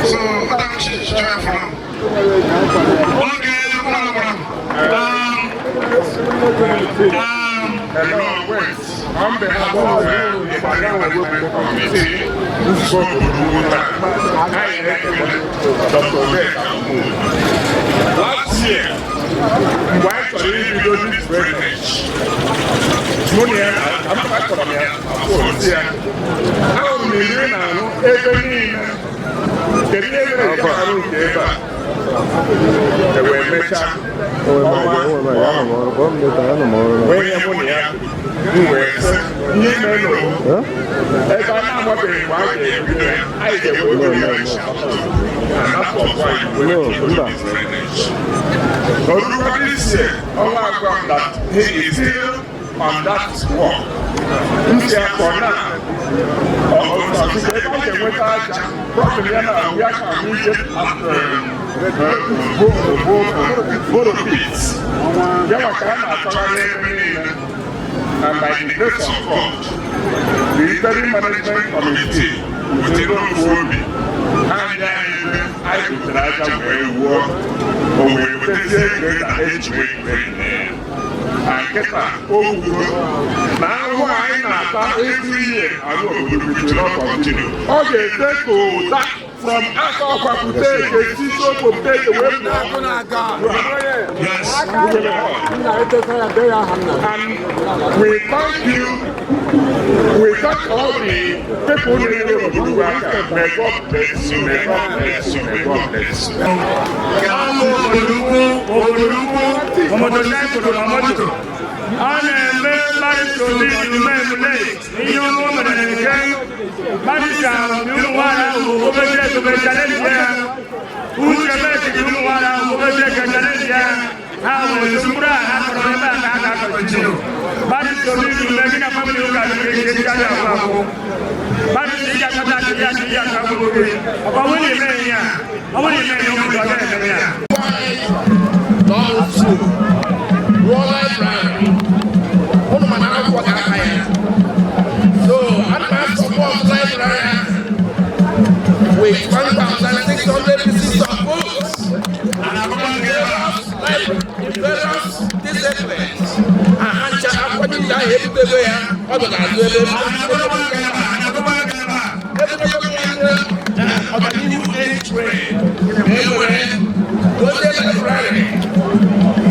So, that's just for now. Okay, on behalf of the Management Committee, who spoke Obodoukwu, I elected Dr. Obodoukwu. Last year, mgbe anyị chọrọ ibido dis drainage mụ na ya akpọrọ m ya afọ ya ahụrụ m iri na anụ ebe niile kedu ihe mere nke arụ nke ebe a ewee mechaa wee nye mụ na ya wee sị ihe merụ ebe a na-agbabeghị mgbe a ga-ebido ya anyị ga-ewedo ya this year, Allah grant that he is still on that work. This year for now, and by the grace of God, the interim management committee within Obodoukwu and I could rather work with the greater and get that now why not every year I will not continue. Okay, take that from Akwa to take a season to take away from yes. And we thank you. We thank all the people who are may God bless you, may God bless you, may God bless you. With 1,600 pieces of books and among various disciplines. Thank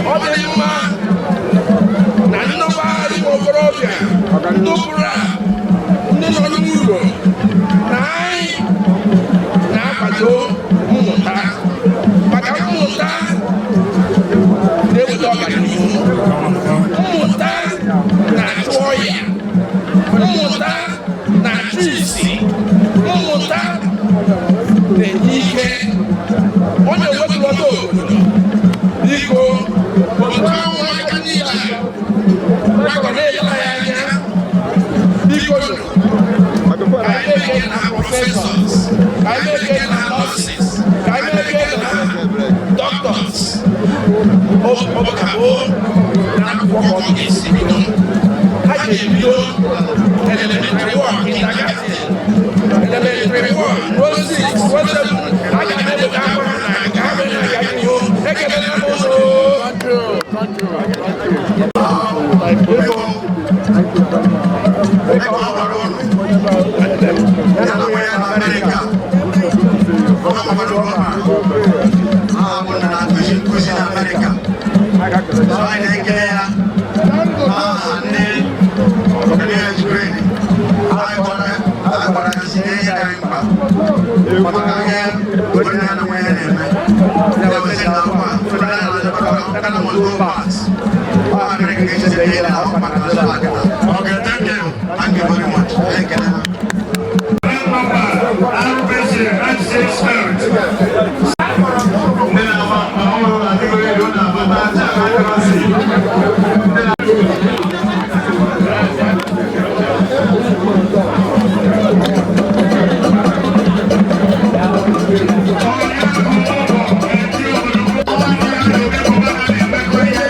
you.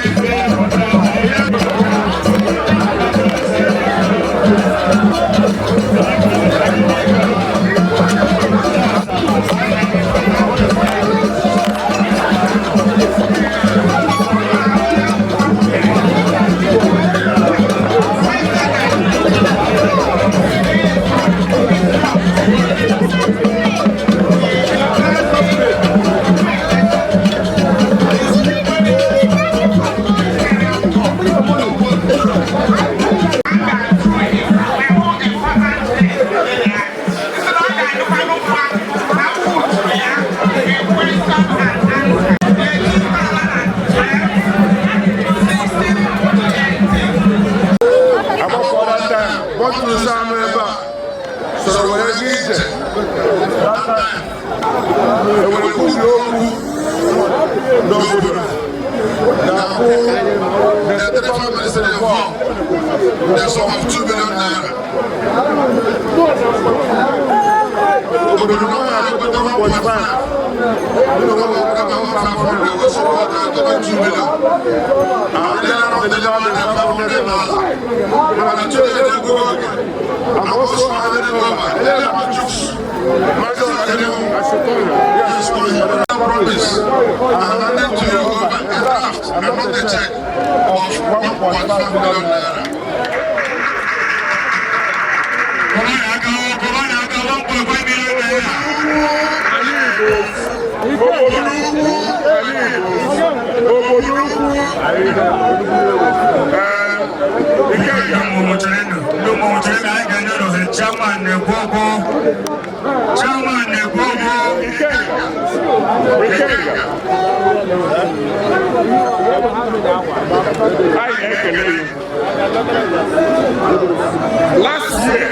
bọtụlụ anụ ebe a sọrọ were gị ije enwere kwuzi okwu n'obodo na-akwụ the state family sere involved the sum of 2 million naira. Obodo na ọ na-akwụta 1.5 Last year,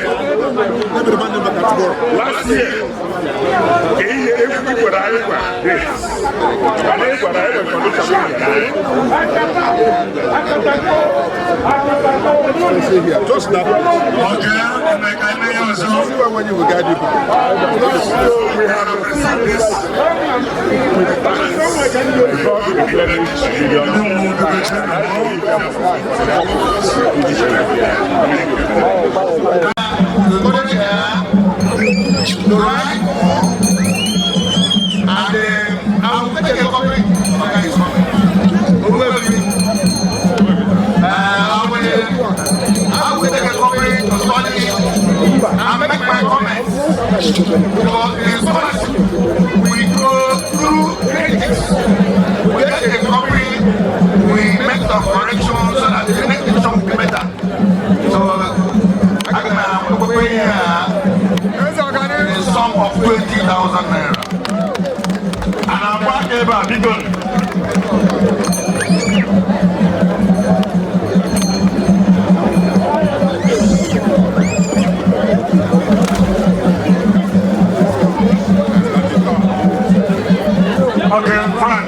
just now. When you will guide you. We have this. I'm making my comments because in sports we go through critics. We get a copy, we make some corrections so that the next edition will be better. So I can pay a sum of 20,000 naira. And I'm working about big one. Okay, Frank.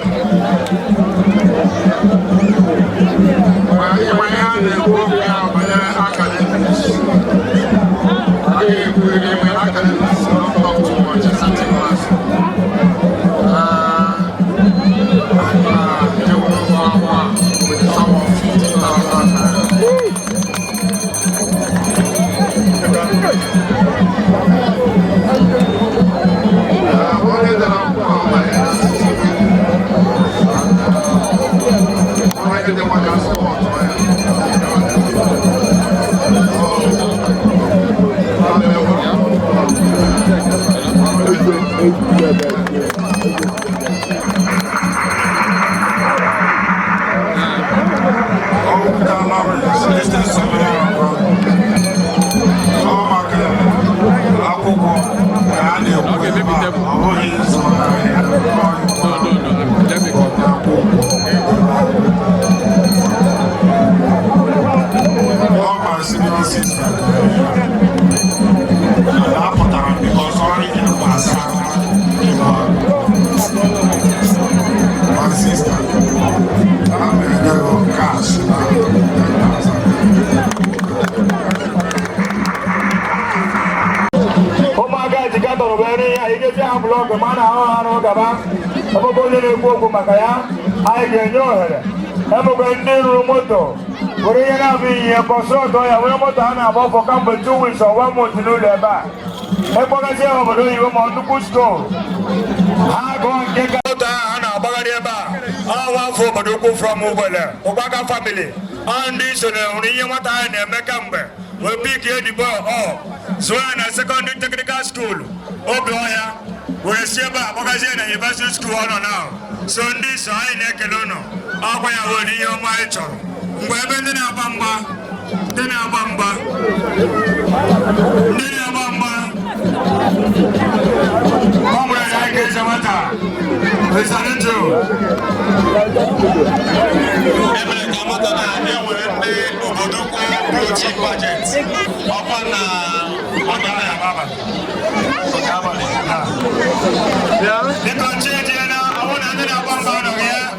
For come 2 weeks or 1 month to do that back. Obodoukwu school. I go and get Obodoukwu from Obaga family. And this is the we pick the ball up. So in a secondary technical school, Oboya, we see about Magazine and University School now. So this I make alone. Abaya would hear my child. We're in a bamba. Dina Bamba. Comrade, I get some water. Listen to Obodoukwu budget. Upon the budget, I want another one here.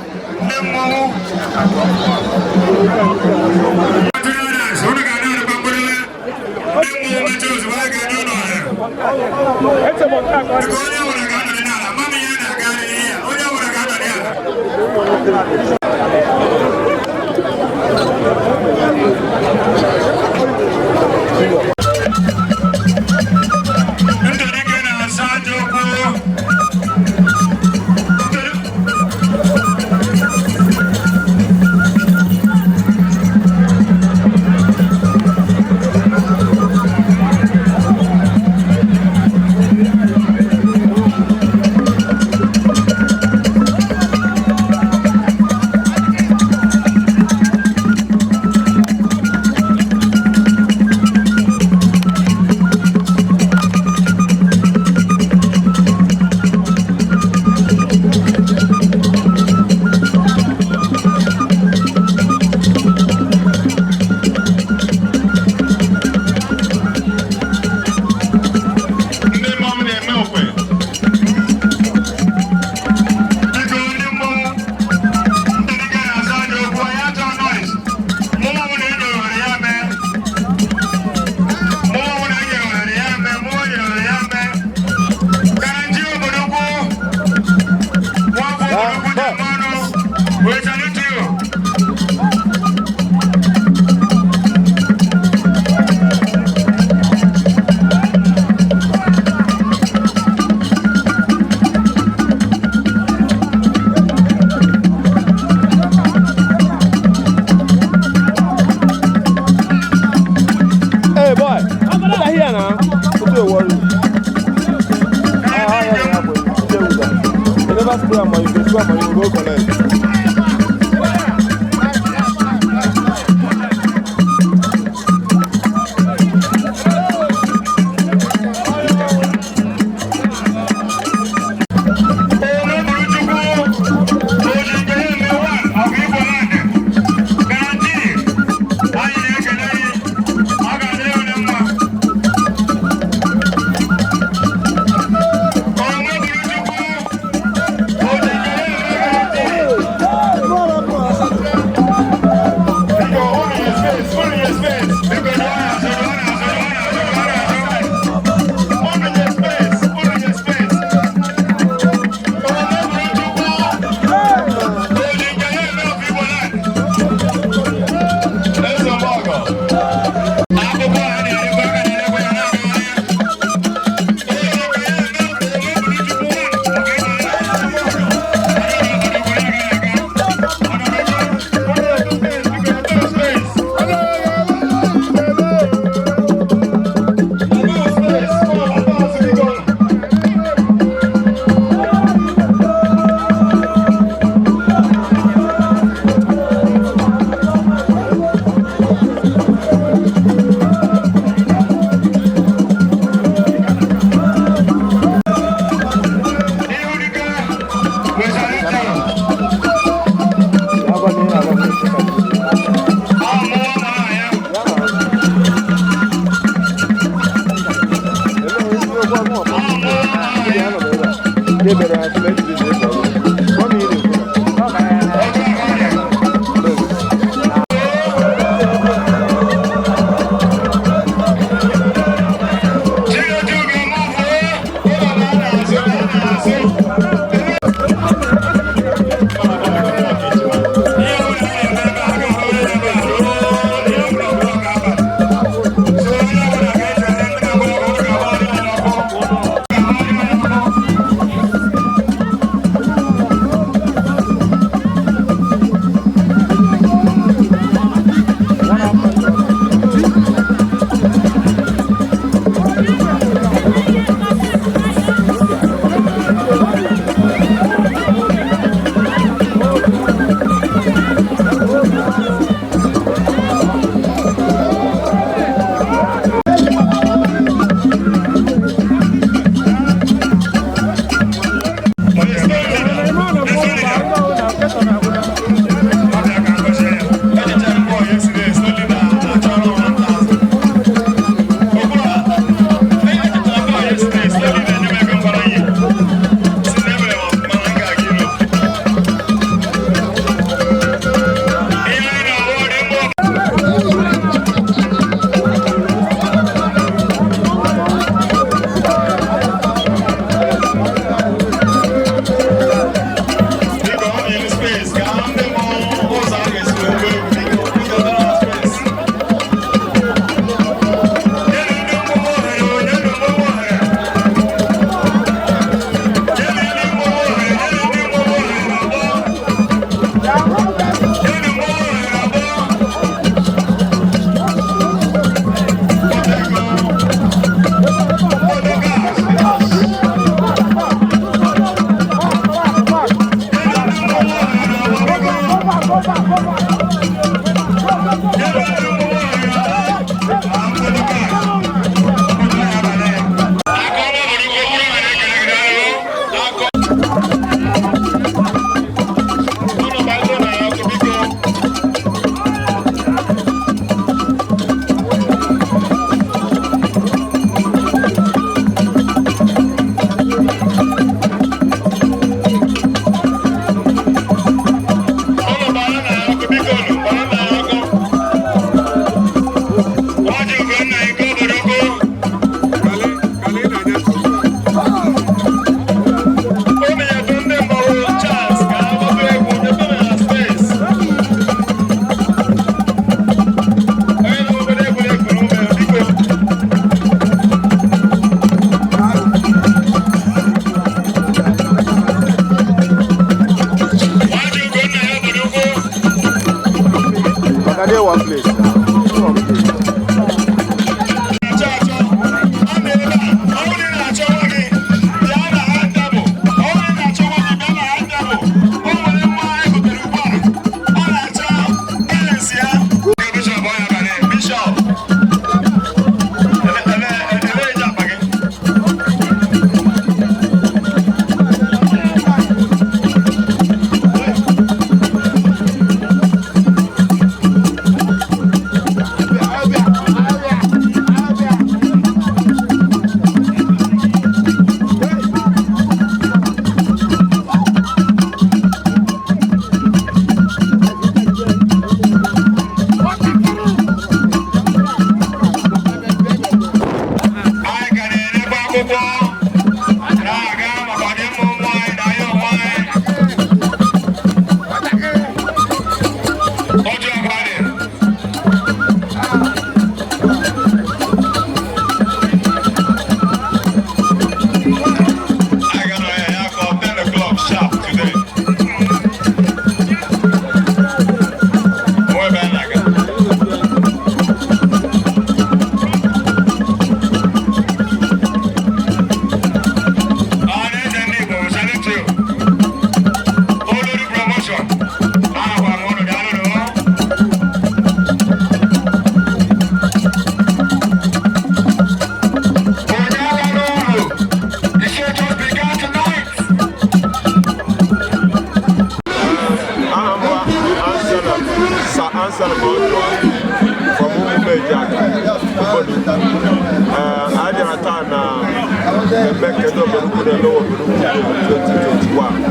make it over the lower 2021.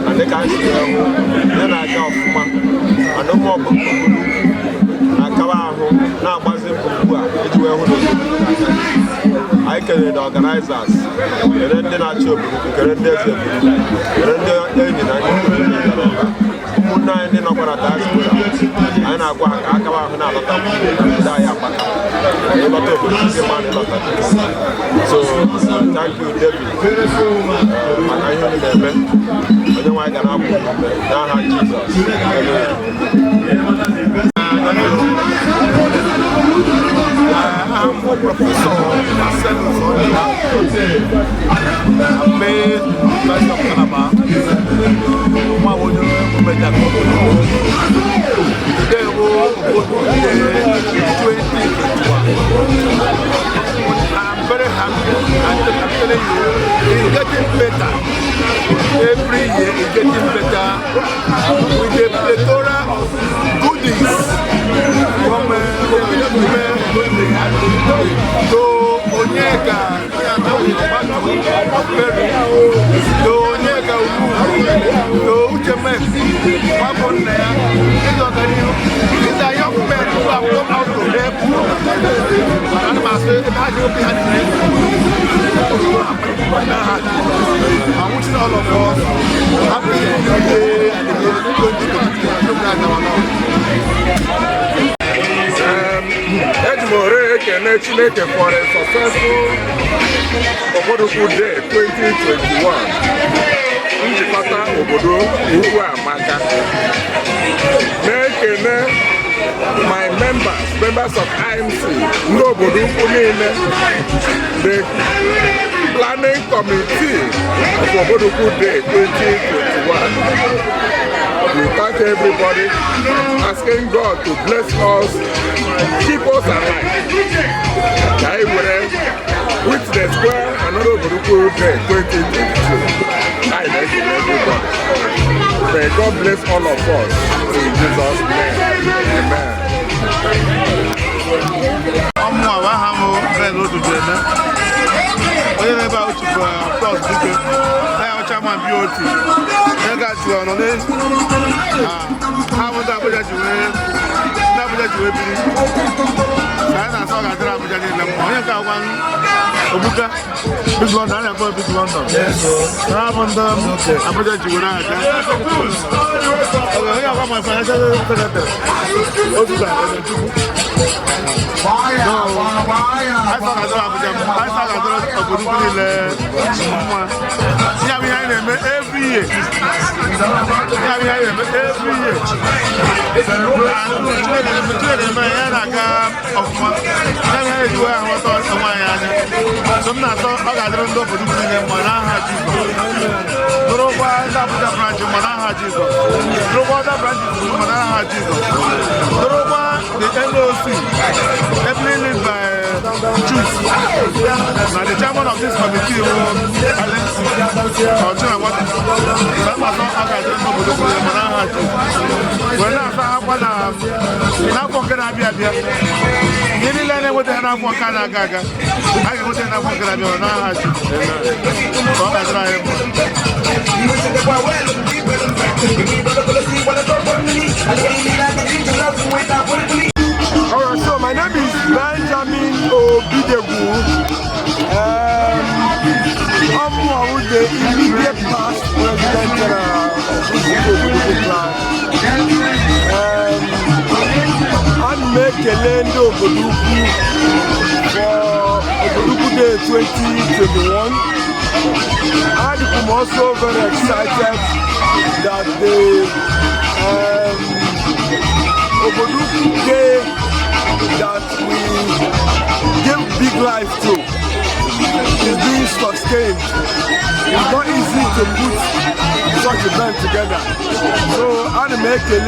And they can't see then I go and no more now I can the organizers, and then the natural, and so thank you, David. I hear them. I don't want to I'm Professor I'm very happy. I'm telling you, it's getting better. Every year it's getting better with the plethora of goodies from to Onyeka, to Onyeka, to Uchemek, these are young men who have come out to help. I'm wishing all of us happy New Day and the year 2020. For a successful Obodoukwu Day 2021. Njikọta obodo ugwu amaka. My members of IMC, no Obodoukwu niile, the planning committee of Obodoukwu Day 2021. We thank everybody, asking God to bless us, keep us alive. With the square, another Obodoukwu Day 2022. I thank everybody. May God bless all of us in Jesus' name. Amen. Obuka, Big London, I call Big London. Yes, my financial secretary. Every year. The NOC, heavily led by Jews. Now the chairman of this committee, Alright, so my name is Benjamin Obodoukwu. I'm the immediate past president of the Obodoukwu clan. I'm making Obodoukwu for Obodoukwu Day 2021. I'm also very excited that the Obodoukwu Day that we give big life to is being sustained. It's not easy to put such event together. So I'm making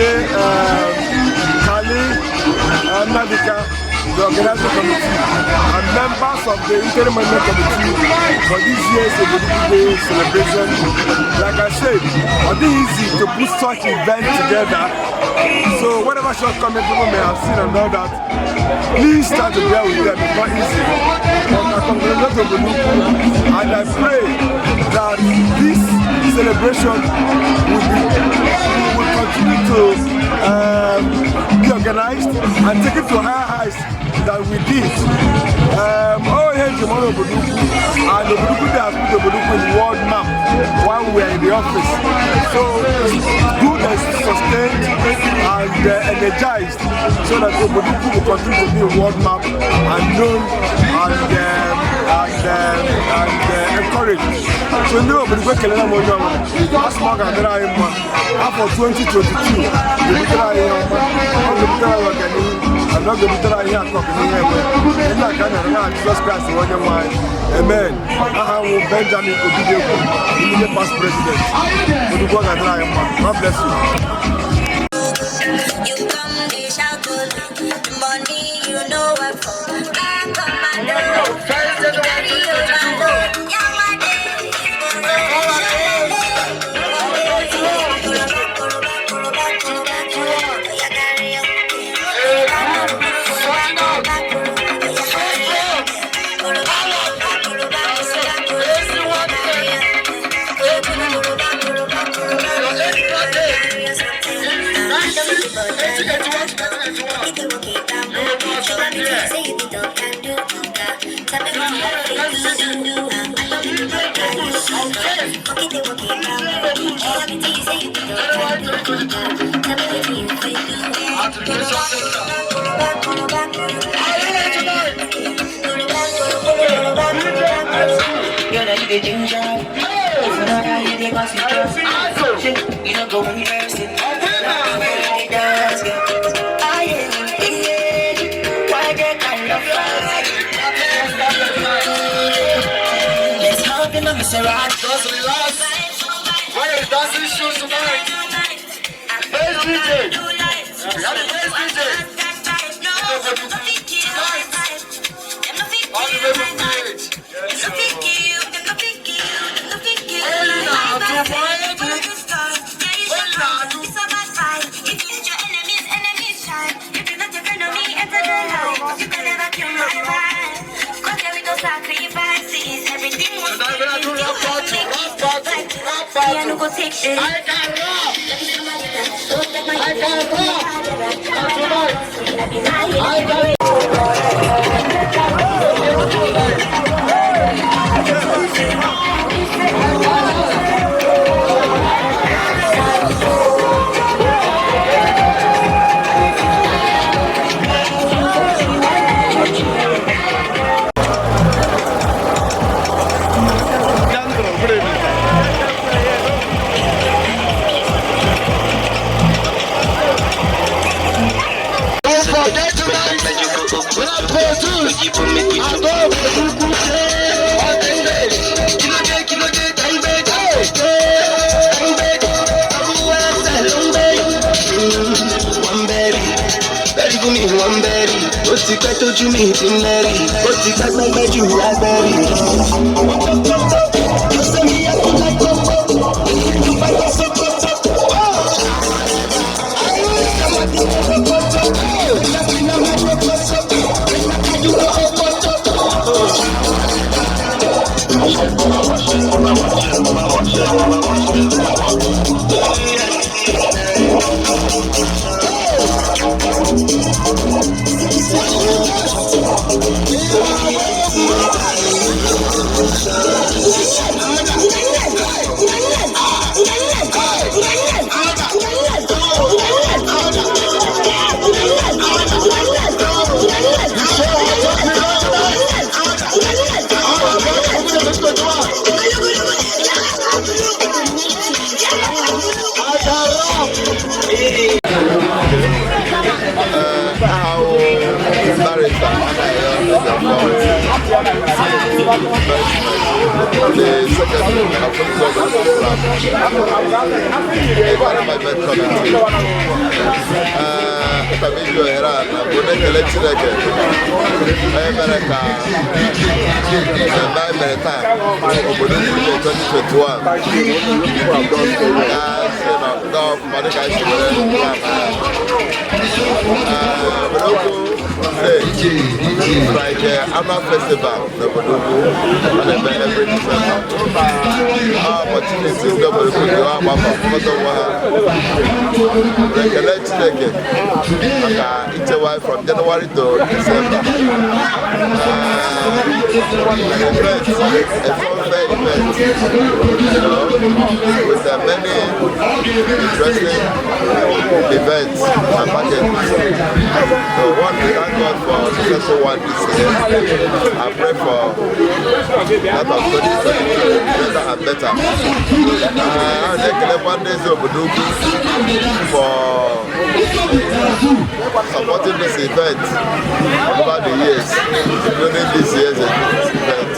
Kali and Nadika, the organizing committee, and members of the interim management committee for this year's Obodoukwu Day celebration. Like I said, it's not easy to put such event together. So whatever shortcomings people may have seen and all that, please start to bear with them. It's not easy. But I congratulate Obodoukwu, and I pray that this celebration will continue to be organized and take it to higher heights than we did. Obodoukwu, and Obodoukwu has put Obodoukwu in the world map while we are in the office. So good and sustained and energized so that Obodoukwu will continue to be a world map and known and encouraged. So now Obodoukwu Kelena Monyo, as long as there are after 2022, I'm not going to try here Jesus Christ, amen. Benjamin Obodoukwu, the past president. God bless you. You come, they shout good. Money, you know what for. I come and know. First of all, you know. Young my day. The ginger, if you don't have it, they must be trust. You don't go reverse it. Let's hop in the Mr. Rock. Where is dancing shoes tonight? Best DJ. We have the best DJ. All the way from village. Told you me to marry, but the guys like that you raspberry. Send me up like Obodoukwu stage. It's like annual festival, the Obodoukwu, and every December. Opportunities, the Obodoukwu, you have about recollect Chineke, each wife from January to December. An event, a fun-fair event, with many interesting events and packages. So one, we thank God for successful one this year. I pray for that of 2022, better and better. And then one day Obodoukwu for supporting this event over the years, including this year's event.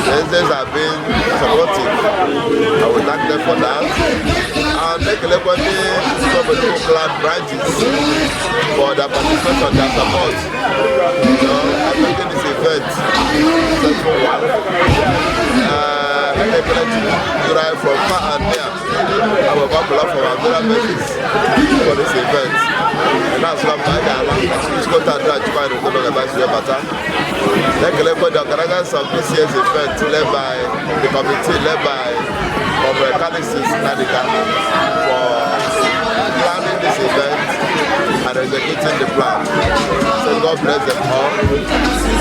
The have been supportive. I will thank them for that. And make a look at the Obodoukwu clan branches for their participation, their support. I'm making this event successful one. Drive from far and near. I'm about to love for our members for this event. And that's what I'm going to go to the Japan to look at the matter. Like the organizers of this year's event, led by the committee, led by Mechanics Nadika, for planning this event and executing the plan. So God bless them all.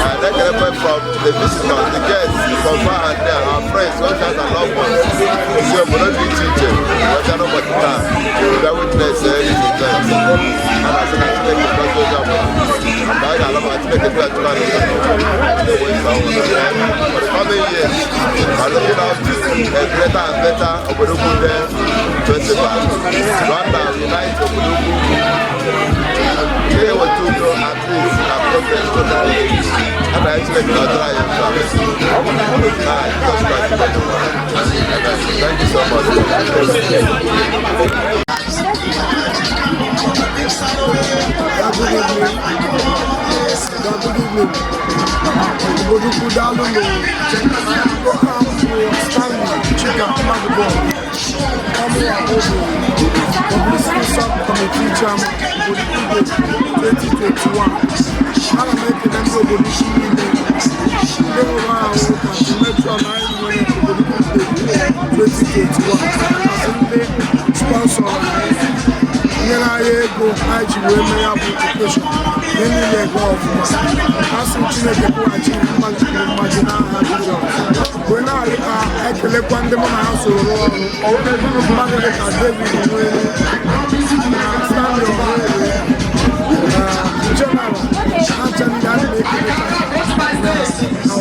And then from the visitors, the guests from far and near, our friends, soldiers and loved ones, see Obodoukwu teaching, what they know about the time, we are witness this event. And as an architect, the first job, I'm going to allow my architect to do it for the coming years. I'm looking out to a greater and better Obodoukwu Day festival. Rwanda unite Obodoukwu. They were to grow at least and progress totally. And I expect another thank you so much. Good evening. Obodoukwu Dalulu. Stanley Chika Magbo. Publicity Subcommittee Chairman, Obodoukwu 2021. I'm making them Obodoukwu they will allow us to make sure Obodoukwu 2021. Sponsor. I go IG women up with education. Then they go off. As in Chile, they go achieve when I collect one them on my house or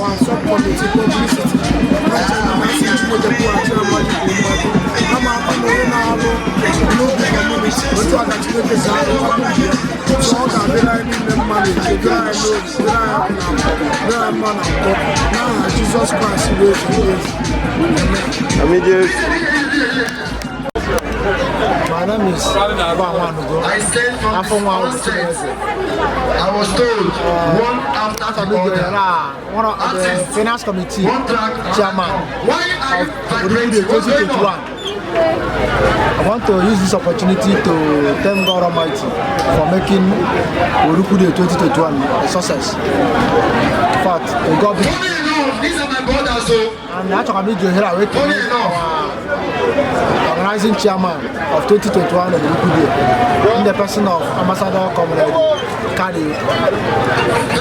our subcommittee publicity. Jesus Christ, my name is I stayed from I was told one after the other. One of the finance committee chairman of Obodoukwu 2021. I want to use this opportunity to thank God Almighty for making Obodoukwu Day 2021 a success. In fact, God be. These are my brothers, so. And I talk about our organizing chairman of 2021 Obodoukwu Day in the person of Ambassador Comrade Kadi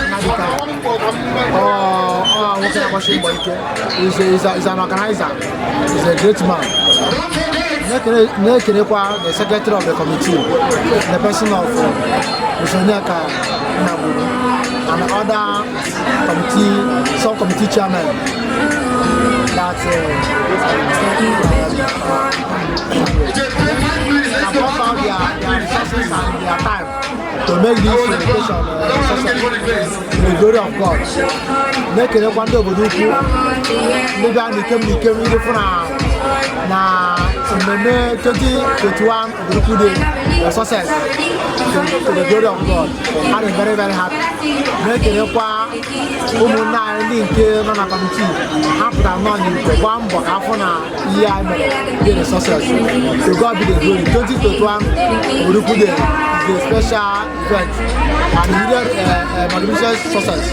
Nadika. He's an organizer. He's a great man. The secretary of the committee, the person of MotionNG and other committee, subcommittee chairman that brought out their resources and their time to make this celebration in the glory of God. Make it one day Obodoukwu. Maybe I became na 2021 Obodoukwu Day a success to the glory of God. I am very, very happy. Make it Umuna and Nana committee after none one book after a year a success. To God be the glory. 2021 Obodoukwu Day. is a special event and needed magnificent success.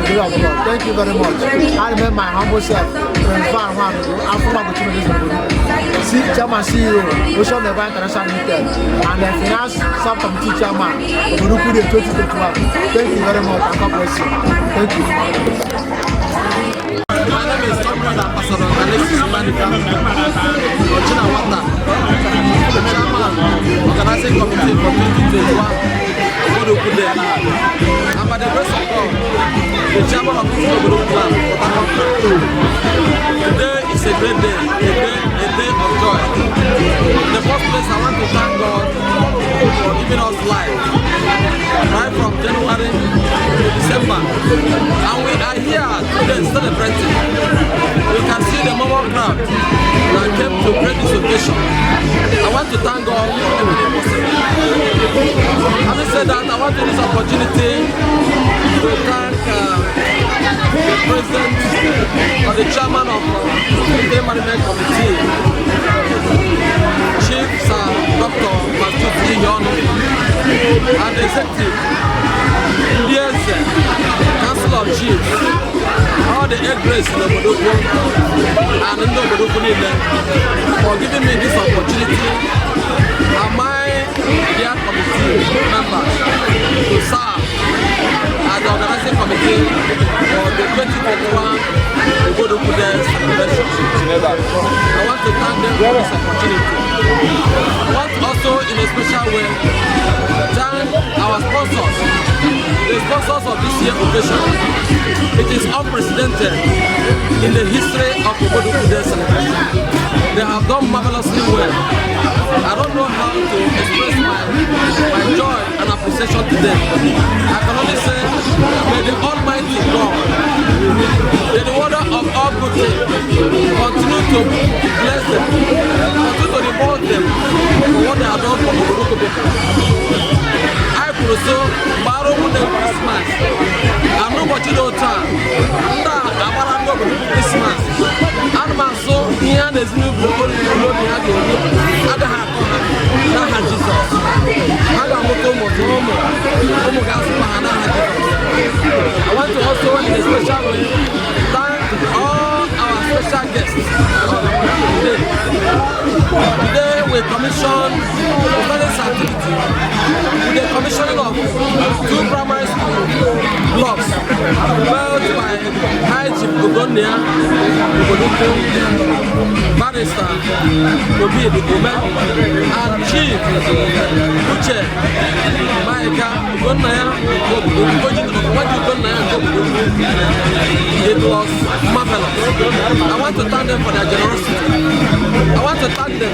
Thank you very much. I remember my humble self, I'm from Chairman CEO, MotionNG International Limited, and the Finance Subcommittee Chairman, Obodoukwu 2021. Thank you very much, and God bless you. Thank you. My name is Comrade Ambassador Alexis Manika, Ochina Wata, the Chairman, Organizing Committee for 2021, Obodoukwu Day. And by the grace of God, the Chairman of this Obodoukwu Plan, today is a great day, a day of joy. In the first place, I want to thank God for giving us life, right from January to December. And we are here today celebrating. You can see the mobile crowd that came to create this occasion. I want to thank God for everything possible. Having said that, I want to use this opportunity to thank the President or the Chairman of the Management Committee, Chief Sir Dr. Masud Iyon, and the Executive, yes, Council of Chiefs, all the head grace in Obodoukwu and in Obodoukwu for giving me this opportunity and my dear committee members to serve as the organizing committee for the 2021 Obodoukwu Day celebration. I want to thank them for this opportunity. I want also in a special way thank our sponsors, the sponsors of this year's occasion. It is unprecedented in the history of Obodoukwu Day celebration. They have done marvelously well. I don't know how to express my joy and appreciation to them. I can only say, may the Almighty God, may the order of all good things continue to bless them, continue to reward them for what they have done for Obodoukwu people. I could so borrow them Christmas. I'm not watching no time. I'm not Christmas. I'm so here there's new people I have Jesus. I want to also in a special way thank all our special guests. Today we commission studies activity with the commissioning of 2 primary school blocks built by High Chief Ogonia Obodoukwu, Barrister Obi Ome, and Chief Uche Maika Ogonia Obodoukwu. It was marvelous. I want to thank them for their generosity. I want to thank them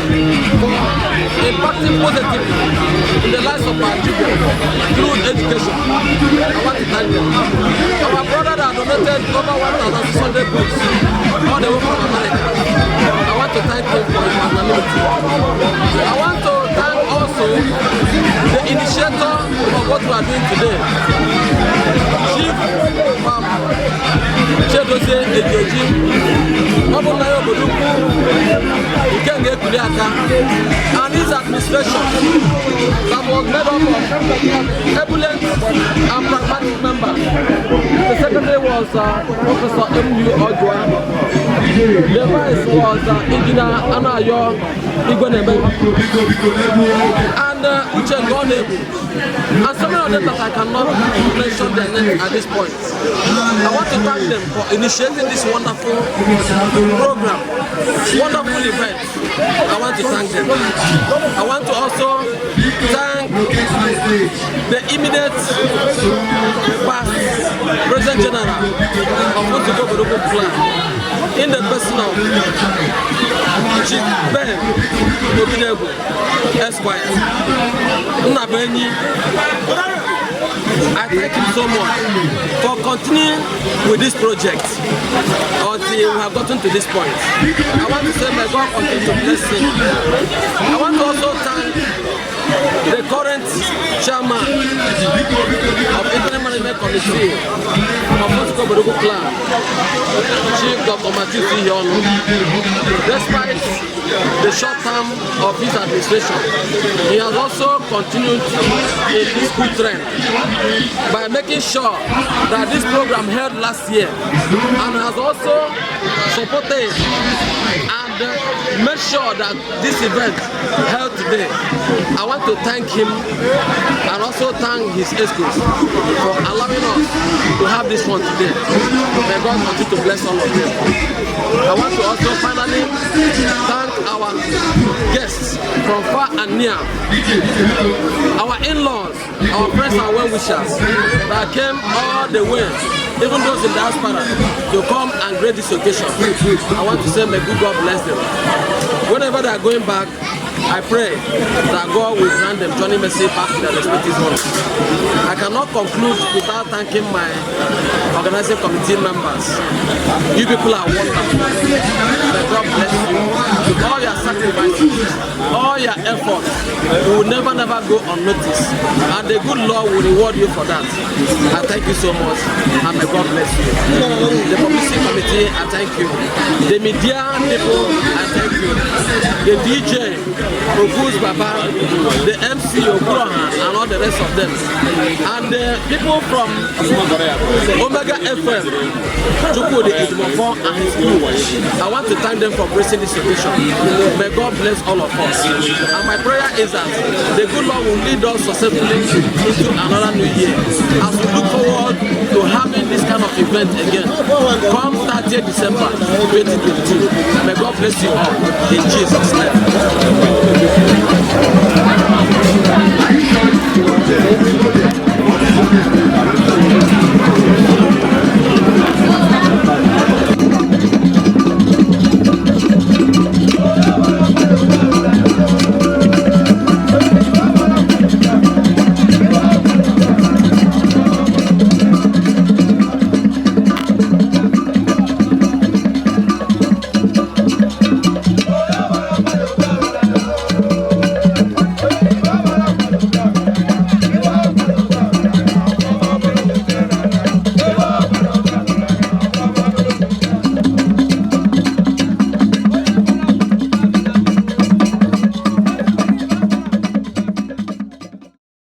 for impacting positively in the lives of our children through education. I want to thank them. Our brother that donated over 1,600 books all the way from America. I want to thank him for his magnanimity. I want to thank also the initiator of what we are doing today, Chief Chedozie Ejeji, Obodoukwu, Ikenge Kuliaka, and his administration that was made up of ebullient and pragmatic members. The secretary was Professor M.U. Odwa. The vice was Engineer Anayo Igwenebe and Uche Ngonebu. And some of them that I cannot mention their names at this point. I want to thank them for initiating this wonderful program, wonderful event. I want to thank them. I want to also thank the immediate past President General of Obodoukwu Plan in the person of Chief Ben Obinego Esquire Nnabenyi. I thank him so much for continuing with this project until we have gotten to this point. I want to say may God continue to bless him. I want to also thank the current chairman of Interim Management Committee of Obodoukwu Clan, Chief Dr. Matthew Yono, despite the short term of his administration, he has also continued in this good trend by making sure that this program held last year and has also supported and made sure that this event held today. I want to thank him and also thank his escorts for allowing us to have this one today. May God continue to bless all of them. I want to also finally thank our guests from far and near, our in-laws, our friends and well-wishers that came all the way, even those in diaspora, to come and grace this occasion. I want to say may good God bless them. Whenever they are going back, I pray that God will grant them journey mercy back to their respective homes. I cannot conclude without thanking my organizing committee members. You people are wonderful. May God bless you. With all your sacrifices, all your efforts, you will never go unnoticed. And the good Lord will reward you for that. I thank you so much, and may God bless you. The publicity committee, I thank you. The media people, I thank you. The DJ, Ogus Baba, the MC Oburohan, and all the rest of them. And the people from Omega FM, Chukwu the Idmofo and his crew. I want to thank them for gracing this occasion. May God bless all of us. And my prayer is that the good Lord will lead us successfully into another new year. As we look forward to having this kind of event again, come 30th December 2022. May God bless you all in Jesus' name.